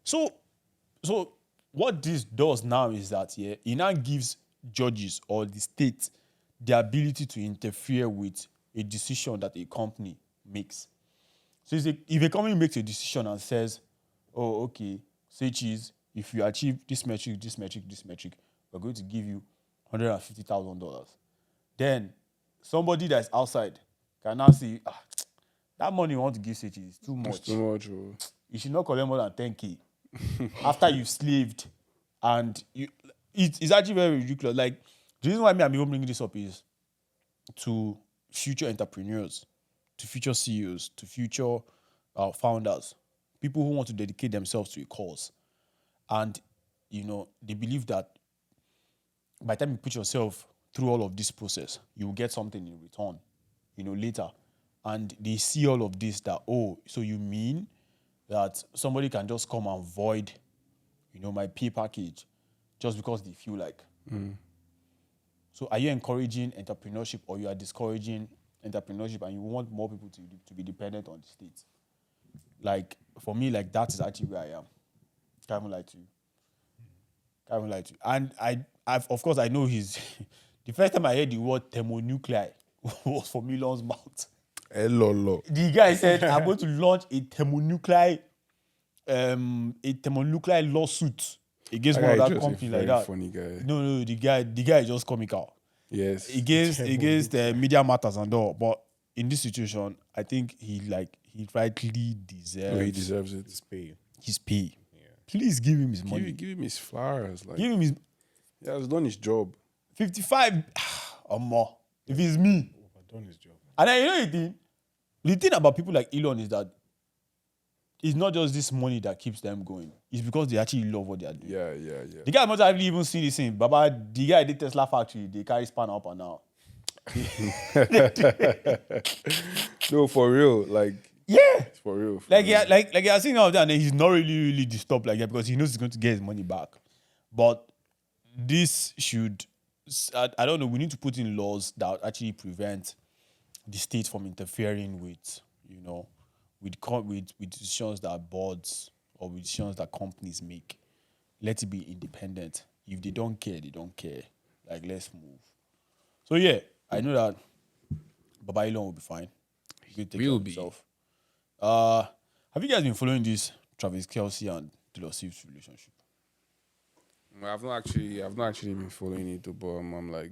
So what this does now is that it now gives judges or the state the ability to interfere with a decision that a company makes. So if a company makes a decision and says, oh, okay, say cheese, if you achieve this metric, we're going to give you $150,000. Then somebody that's outside can now say, that money you want to give say cheese is too much. It's too much, bro. You should not collect more than 10K after you've slaved. And it's actually very ridiculous. Like, the reason why I'm even bringing this up is to future entrepreneurs, to future CEOs, to future founders, people who want to dedicate themselves to a cause. And, they believe that by the time you put yourself through all of this process, you will get something in return, later. And they see all of this that, so you mean that somebody can just come and void, my pay package just because they feel like. So are you encouraging entrepreneurship, or you are discouraging entrepreneurship, and you want more people to be dependent on the state? Like, for me, like, that is actually where I am. Can't even lie to you. And of course, I know the first time I heard the word thermonuclear was from Elon's mouth. Hello. The guy said, I'm going to launch a thermonuclear lawsuit against one of that company like that. Funny guy. No, the guy is just comical. Yes. Against Media Matters and all. But in this situation, I think he rightly deserves. He deserves it. His pay. Yeah. Please give him his money. Give him his flowers. Like, give him his. He has done his job. 55 or more. If it's me. Done his job. And then the thing about people like Elon is that it's not just this money that keeps them going. It's because they actually love what they are doing. Yeah. The guy must have even seen this thing. Baba, the guy did Tesla factory, they carry spanner up and down. No, for real. Like, yeah. For real. Like you're seeing all that, and then he's not really disturbed like that because he knows he's going to get his money back. But this should, I don't know, we need to put in laws that actually prevent the state from interfering with, with decisions that boards or with decisions that companies make. Let it be independent. If they don't care, they don't care. Like, let's move. So yeah, I know that Baba Elon will be fine. He'll take care of himself. Have you guys been following this Travis Kelce and Taylor Swift's relationship? I've not actually been following it, but I'm like,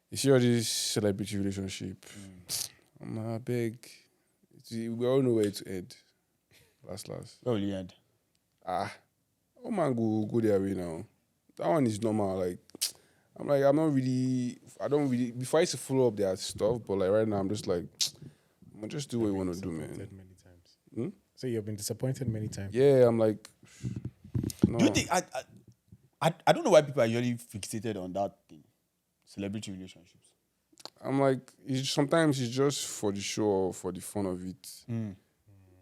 you see all this celebrity relationship. I'm big. We all know where it end. Last. Where will it end? Oh man, go their way now. That one is normal. Like, I don't really. Before I used to follow up their stuff, but like right now, I'm just like, I'm gonna just do what you want to do, man. Many times. So you've been disappointed many times. Yeah, I'm like, no. Do you think I don't know why people are usually fixated on that thing, celebrity relationships. I'm like, sometimes it's just for the show or for the fun of it.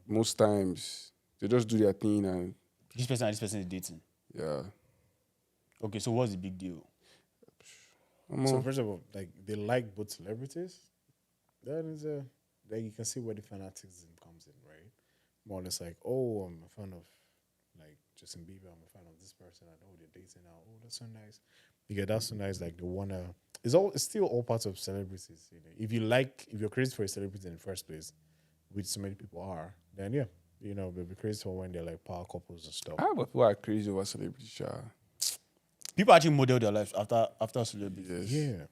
Most times they just do their thing and this person and this person is dating. Yeah. Okay, so what's the big deal? So first of all, like, they like both celebrities. That is like, you can see where the fanaticism comes in, right? More or less like, oh, I'm a fan of like Justin Bieber. I'm a fan of this person. I know they're dating now. Oh, that's so nice. Yeah, that's so nice. Like, it's still all parts of celebrities. If you're crazy for a celebrity in the first place, which so many people are, then yeah, they'll be crazy for when they're like power couples and stuff. But people are crazy over celebrities. People actually model their lives after celebrities. Yes. Yeah.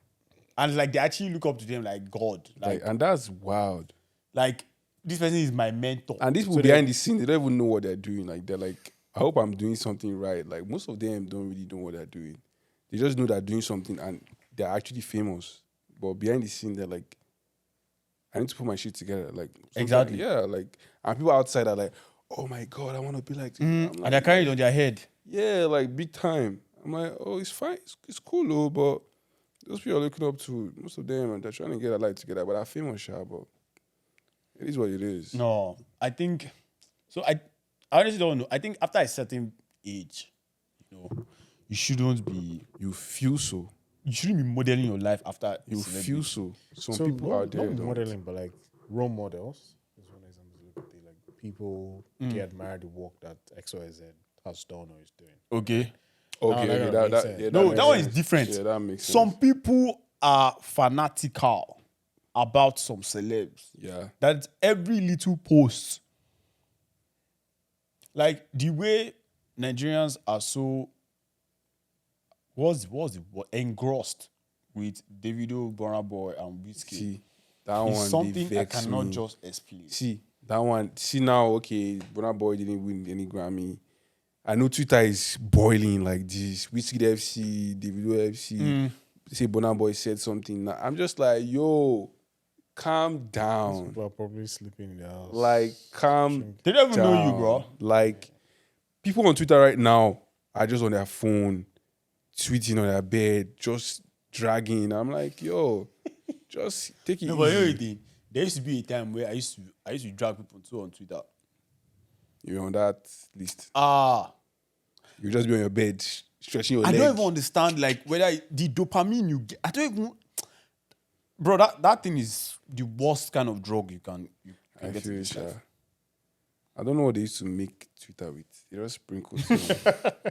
And like they actually look up to them like God. Like, and that's wild. Like, this person is my mentor. And these people behind the scene, they don't even know what they're doing. Like, they're like, I hope I'm doing something right. Like, most of them don't really know what they're doing. They just know they're doing something and they're actually famous. But behind the scene, they're like, I need to put my shit together. Like sometimes- Exactly. yeah. Like and people outside are like, oh my god, I want to be like. This. I'm And like, they're carrying it on their head. yeah, like big time. I'm like, oh, it's fine, it's cool though, but those people are looking up to most of them, and they're trying to get a life together, but they're famous, but it is what it is. No, I think so. I honestly don't know. I think after a certain age, you shouldn't be. You feel so. You shouldn't be modeling your life after. You celebrity. feel so. Some So people out there not don't. modeling, but like role models. Is one example to look at. Like people they admire the work that XYZ has done or is doing. Okay. Okay, that okay, makes that, sense. yeah, No, makes that one is sense. different. Yeah, that makes sense. Some people are fanatical about some celebs. Yeah. That every little post, like the way Nigerians are so engrossed with Davido, Burna Boy, and Wizkid. See, that It's one something they I vex cannot me. just explain. See, that one. See now, okay, Burna Boy didn't win any Grammy. I know Twitter is boiling like this. Wizkid FC, Davido FC. Say Burna Boy said something. Now, I'm just like, yo, calm down. People are probably sleeping in their house. Like, calm They don't even know you, down. bro. Like, people on Twitter right now are just on their phone, tweeting on their bed, just dragging. I'm like, yo, just take it No, but you know the easy. thing, there used to be a time where I used to drag people too on Twitter. You're on that list. You You just be on your bed, stretching your I leg. don't even understand like whether the dopamine you get. I don't even, bro. That thing is the worst kind of drug you can I get feel in it, this sha. life. I don't know what they used to make Twitter with. They just sprinkle some.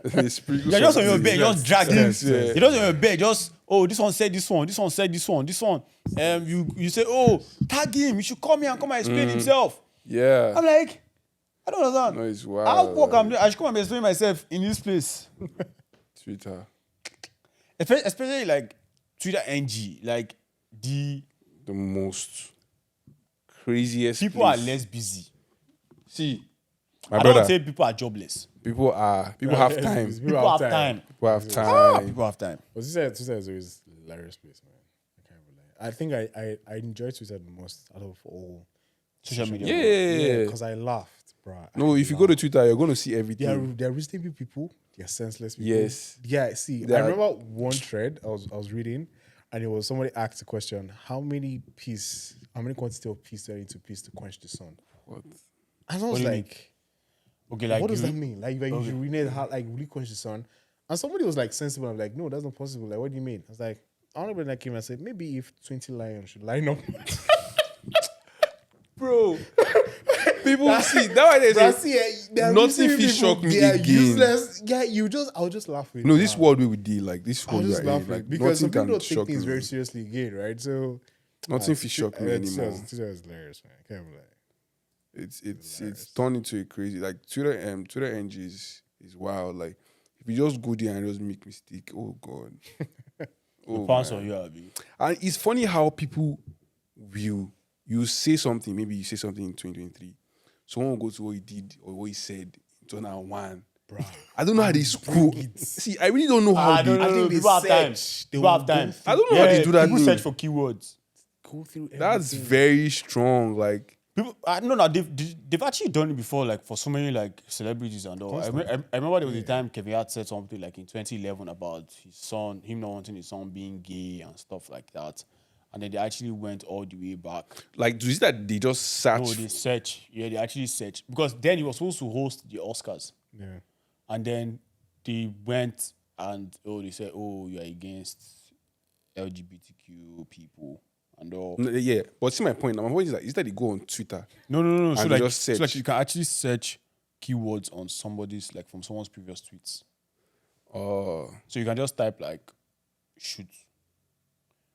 They sprinkle You're just on your something. bed, just dragging. Yes, yeah. You're just on your bed, just this one said this one, this one said this one, this one. You say, tag him. You should come here and come and explain himself. Yeah. I'm like, I don't understand. No, it's How wild. work I'm doing? I should come and explain myself in this place. Twitter. Especially like Twitter NG, like the The most craziest people place. are less busy. See, my I brother, don't say people are jobless. people have time. People have time. People have time. People have time. But Twitter is always a hilarious place, man. I can't lie. I think I enjoy Twitter the most out of all Social media. Yeah. because I laughed, bro. No, if you go to Twitter, you're going to see everything. They're reasonable people. They're senseless people. Yes. Yeah. See, They I are- remember one thread I was reading, and it was somebody asked the question: how many quantity of peace do I need to peace to quench the sun? What? And I was do you like, Okay, like what does you- that mean? Like you urinate how like really quench the sun? And somebody was like sensible. I'm like, no, that's not possible. Like, what do you mean? I was like, I don't know when that came and said maybe if 20 lions should line up. Bro. People see, that's why they say, nothing fit shock me They are again. useless. Yeah, I'll just laugh with no, it. this world we would deal, like this I'll world we just are laugh in, with like it because some nothing people can don't take shock things me. very seriously again, right? So Nothing fit shock me anymore. Twitter is hilarious, man. I can't believe. It's turned into a crazy like Twitter NG is wild. Like if you just go there and just make mistake, oh god. Oh, Fans man. on you, Abi. And it's funny how people will you say something, maybe you say something in 2023. Someone will go to what he did or what he said in 2001. Bro, I don't know how they screw. See, I really don't know how I they don't know. they People have time. search. People have time. I don't know how they do that People though. search for keywords. go through That's everything. very strong. Like People, no, they've actually done it before, like for so many like celebrities and all. I remember there was a time Kevin Hart said something like in 2011 about his son, him not wanting his son being gay and stuff like that, and then they actually went all the way back. do you see that they just search? No, they search. Yeah, they actually search because then he was supposed to host the Oscars, Yeah. and then they went and they said, you are against LGBTQ people. And all. Yeah, but see my point. My point is that they go on Twitter. No. So And like, just search. so like you can actually search keywords on somebody's like from someone's previous tweets. Oh, So you can just type like shoot.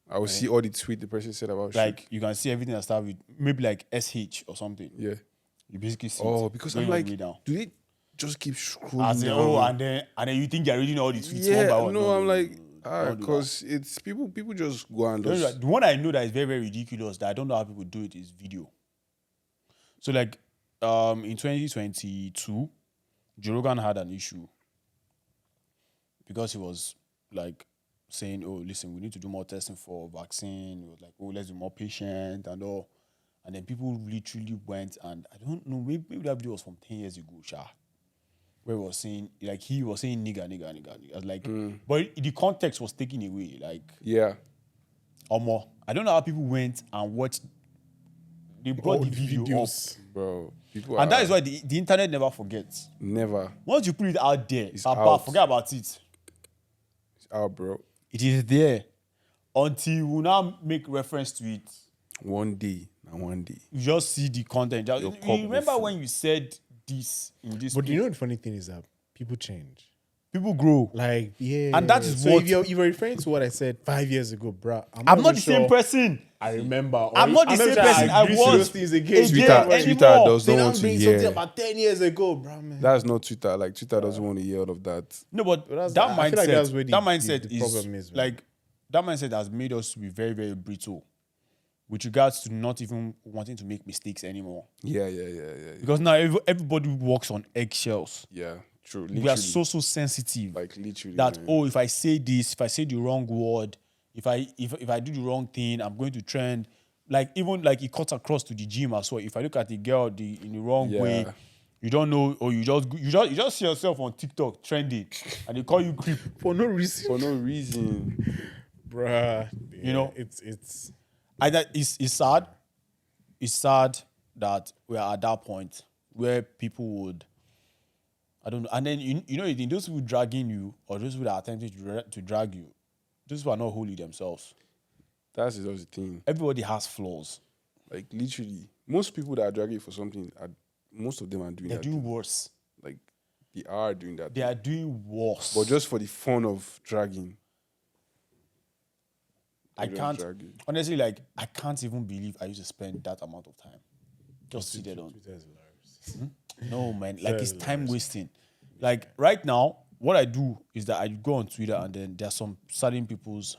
I will see all the tweet the person said about Like you can see everything that starts with maybe like SH or something. shit. Yeah. You basically see Oh, it because going I'm all like, the way down. do they just keep scrolling As in, down? and then you think you're reading all the tweets one Yeah, by one. no, I'm like, don't do because it's people just go and that. just The one I know that is very, very ridiculous that I don't know how people do it is video. So like in 2022, Joe Rogan had an issue because he was like saying, listen, we need to do more testing for vaccine. He was like, let's be more patient and all. And then people literally went, and I don't know, maybe that video was from 10 years ago, where he was saying, like, he was saying nigga. I was like, but the context was taken away. Like, Yeah. I don't know how people went and watched. They brought the video up. Bro, people And that is why the internet never forgets. never. Once you put it out there, It's out. forget about it. It's out, bro. It is there until we now make reference to it. One day. You just see the content. Your You cup will remember fill. when you said this in this? But place? you know the funny thing is that people change. People grow. Like, yeah. And that is so what- if you're referring to what I said 5 years ago, bruh. I'm not the even same sure person. I remember. I'm not the same person I agree to was those things again. Twitter anymore. does They not now want to bring something hear. about 10 years ago, bruh, man. That's not Twitter. Like, Twitter doesn't want to hear all of that. No, but that's- that I mindset, feel like that's where the mindset problem is, man. like that mindset has made us to be very, very brittle with regards to not even wanting to make mistakes anymore. Yeah. Because now everybody walks on eggshells. Yeah, true. We are so sensitive. like literally That man. if I say this, if I say the wrong word, if I do the wrong thing, I'm going to trend. Like even like it cuts across to the gym as well. If I look at the girl in the wrong way, Yeah. you don't know, or you just see yourself on TikTok trending, and they call you creep. For no reason. for no reason. Bruh. You know? It's It's sad. It's sad that we are at that point where people would, I don't know, and then you know those people dragging you or those people that are attempting to drag you, those people are not holy themselves. That's just the thing. Everybody has flaws. Like literally, most people that are dragging for something, most of them are doing They're that. doing thing. worse. Like they are doing that. They thing. are doing worse. But just for the fun of dragging. I They're just can't dragging. honestly, like, I can't even believe I used to spend that amount of time just seated on. Twitter is hilarious. No, man, like it's Very time wasting. Like right now, what I do is that I go on Twitter and then there's some certain people's,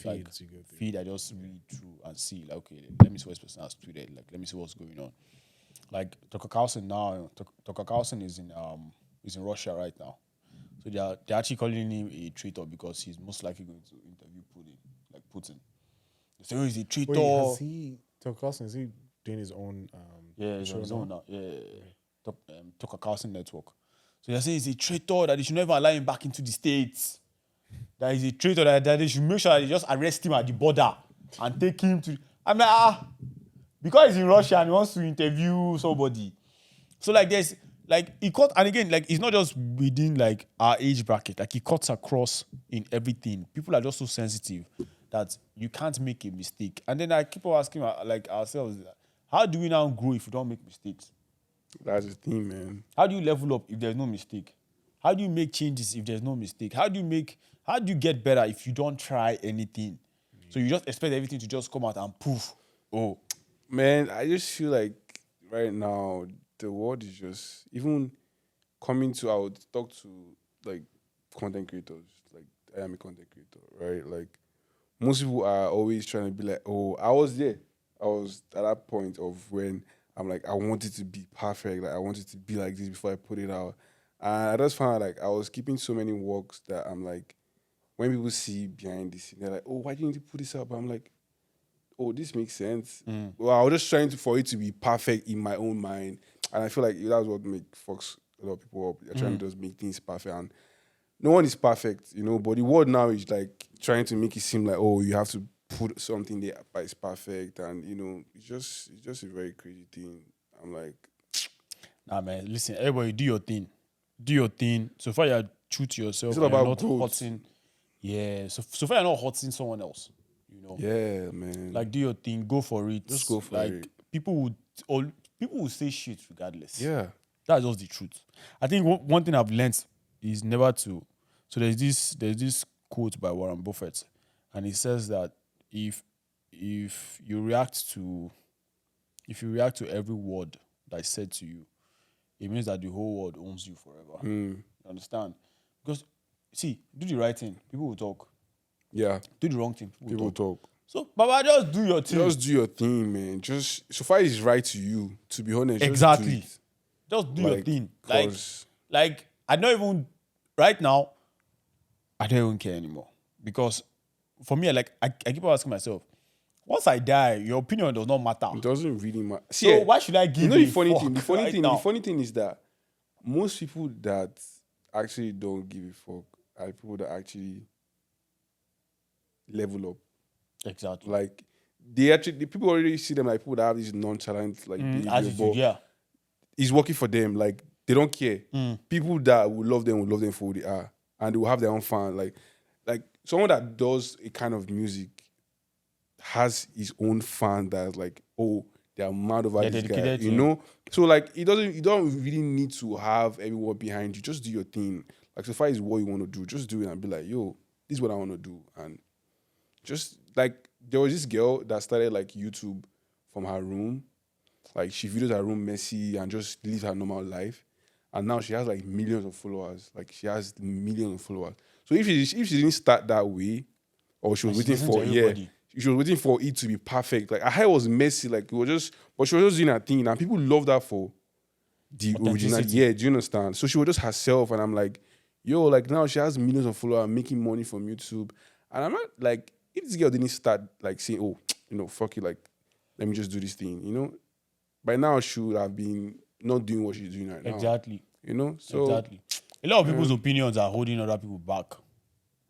like Feeds you go through. feed I just read through and see, like, okay, let me see what this person has tweeted. Like, let me see what's going on. Like Tucker Carlson now, Tucker Carlson is in Russia right now, so they're actually calling him a traitor because he's most likely going to interview Putin. They say, oh, he's a traitor. Wait, has he, Tucker Carlson, is he doing his own Yeah, he's show on his now? own now. Yeah. Tucker Carlson Network. So they're saying he's a traitor, that they should never allow him back into the States. That he's a traitor, that they should make sure that they just arrest him at the border and take him to. I'm like, because he's in Russia and he wants to interview somebody. So like there's like he cut, and again, like it's not just within like our age bracket, like he cuts across in everything. People are just so sensitive that you can't make a mistake. And then I keep on asking like ourselves, how do we now grow if we don't make mistakes? That's the thing, man. How do you level up if there's no mistake? How do you make changes if there's no mistake? How do you get better if you don't try anything? So you just expect everything to just come out and poof. Oh, Man, I just feel like right now the world is just even coming to. I would talk to like content creators. Like I am a content creator, right? Like most people are always trying to be like, oh, I was there. I was at that point of when I'm like, I wanted to be perfect. Like I wanted to be like this before I put it out. And I just found like I was keeping so many works that I'm like, when people see behind this, they're like, oh, why didn't you put this up? I'm like, oh, this makes sense. Well, I was just trying for it to be perfect in my own mind. And I feel like that's what fucks a lot of people up. They're trying to just make things perfect. And no one is perfect, but the world now is like trying to make it seem like, oh, you have to put something there but it's perfect. And, it's just a very crazy thing. I'm like, nah, man. Listen, everybody, do your thing. Do your thing. So far, you're true to yourself. It's all and you're about not growth. hurting. Yeah. So far, you're not hurting someone else. yeah, man. Like, do your thing. Go for it. Just go for like, it. People would say shit regardless. Yeah. That's just the truth. I think one thing I've learned is never to. So there's this quote by Warren Buffett, and he says that if you react to every word that is said to you, it means that the whole world owns you forever. You understand? Because see, do the right thing, people will talk. Yeah. Do the wrong thing, people will People talk. talk. So, Baba, just do your thing. Just do your thing, man. Just so far it's right to you. To be honest, Exactly. Just Just do do it. your thing. 'Cause- Like I don't even right now. I don't even care anymore because for me, I keep on asking myself, Once I die, your opinion does not matter. It doesn't really matter. So why should I give you know a the funny fuck thing? The right funny now? thing is that most people that actually don't give a fuck are people that actually level up. Exactly. Like the people already see them like people that have this nonchalant like behavior, Attitude, but yeah. it's working for them. Like they don't care. People that will love them for who they are, and they will have their own fan. Like someone that does a kind of music has his own fan that's like, oh, they are mad over They're this guy, dedicated you to know. So like, you don't really need to have everyone behind you. Just do your thing. Like, so far as what you want to do, just do it and be like, yo, this is what I want to do. And just like, there was this girl that started like YouTube from her room. Like, she videos her room messy and just lives her normal life. And now she has like millions of followers. Like, she has millions of followers. So if she didn't start that way, or she was waiting for she was waiting for it to be perfect. Like her hair was messy, like it was just, but she was just doing her thing, and people loved her for the original. Yeah, do you understand? So she was just herself, and I'm like, yo, like now she has millions of followers, making money from YouTube, and I'm not like, if this girl didn't start like saying, oh, you know, fuck it, like let me just do this thing, you know, by now she would have been not doing what she's doing right now. Exactly. You know, so exactly. A lot of people's opinions are holding other people back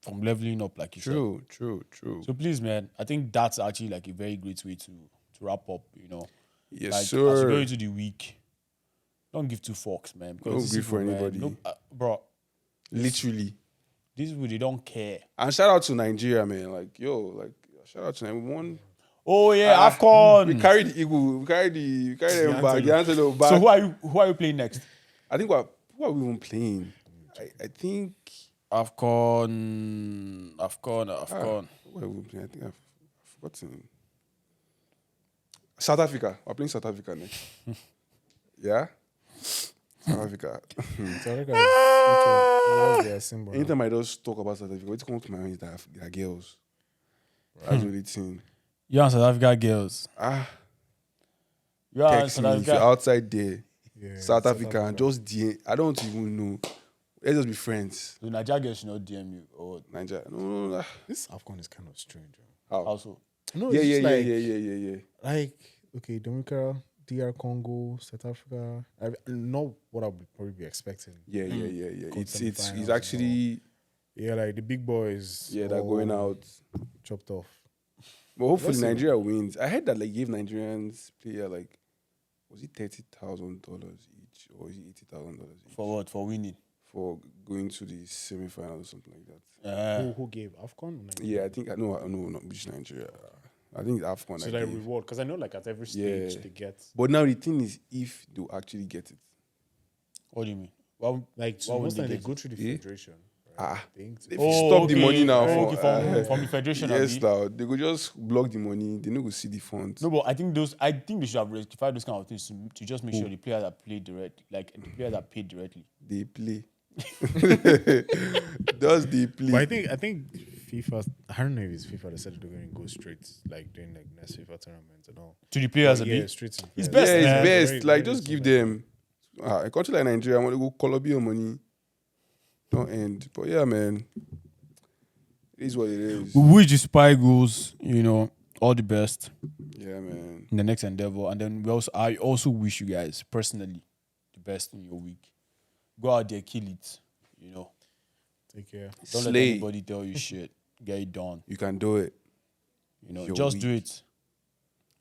from leveling up, like you said. True. So please, man, I think that's actually like a very great way to wrap up, you know. Yes, like, sir. As you go into the week, don't give two fucks, man. Because Don't these grieve for people, man, anybody. bro, Literally. these people, they don't care. And shout out to Nigeria, man. Like, yo, like shout out to everyone. Oh yeah, AFCON. We carry the eagle. We carry them back. The antelope back. So who are you playing next? I think who are we even playing? I think AFCON. who are we playing? I think I've forgotten. South Africa. We're playing South Africa next. Yeah? South Africa. Anytime I just talk about South Africa, what comes to my mind is that they're girls. That's the only thing. You and South Africa girls. You and Text South me if you're Africa. outside there. Yeah, South Africa and just I don't even know. Let's just be friends. The Nigeria girls should not DM you or Nigeria. No. This AFCON is kind of strange. How? also. No, Yeah. it's just Yeah. like, okay, Dominica, DR Congo, South Africa. Not what I would probably be expecting. Yeah. It's Semi-finals actually Yeah, like the big boys. they're going out. chopped off. But hopefully Let's see. Nigeria wins. I heard that like gave Nigerians player like was it $30,000 each or is it $80,000 each For what? For winning. for going to the semi-final or something like that. Who gave AFCON? Yeah, I think I know not which Nigeria. I think AFCON. So I like gave. reward, because I know like at every stage Yeah. they get But now the thing is, if they actually get it, What do you mean? Well, like Why would most they time they get go through the Yeah. federation. Ah. I think so. if you stop the money now from the federation. yes, Abi? now they could just block the money. They no go see the funds. No, but I think they should have rectified those kind of things to just make sure the players are played direct, like the players are paid directly. They play. Does they play? But I think FIFA. I don't know if it's FIFA that said they're going to go straight, like during like next FIFA tournament and all. To the players, Yeah, Abi? straight to the It's players. best, yeah, man. it's best. Very, Like very just give something. them a country like Nigeria. I want to go Colombia money. Don't end. But yeah, man. It is what it is. We wish the Spy Ghouls, all the best Yeah, man. in the next endeavor. And then I also wish you guys personally the best in your week. Go out there, kill it. Take care. Don't let Slay. anybody tell you shit. Get it done. You can do it. Your Just do week. it.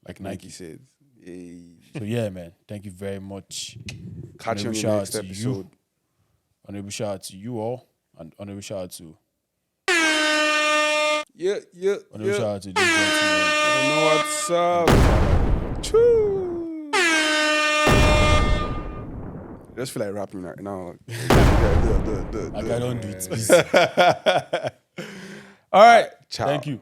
Like Nike Nike. said. Hey. So yeah, man. Thank you very much. Catch you on the Shout out next to you. episode. Honorable shout out to you all. And honorable shout out to Yeah. honorable shout out to these gentlemen. I know what's up. Choo. I just feel like rapping right now. Like I don't do it. Please. All right. Ciao. Thank you.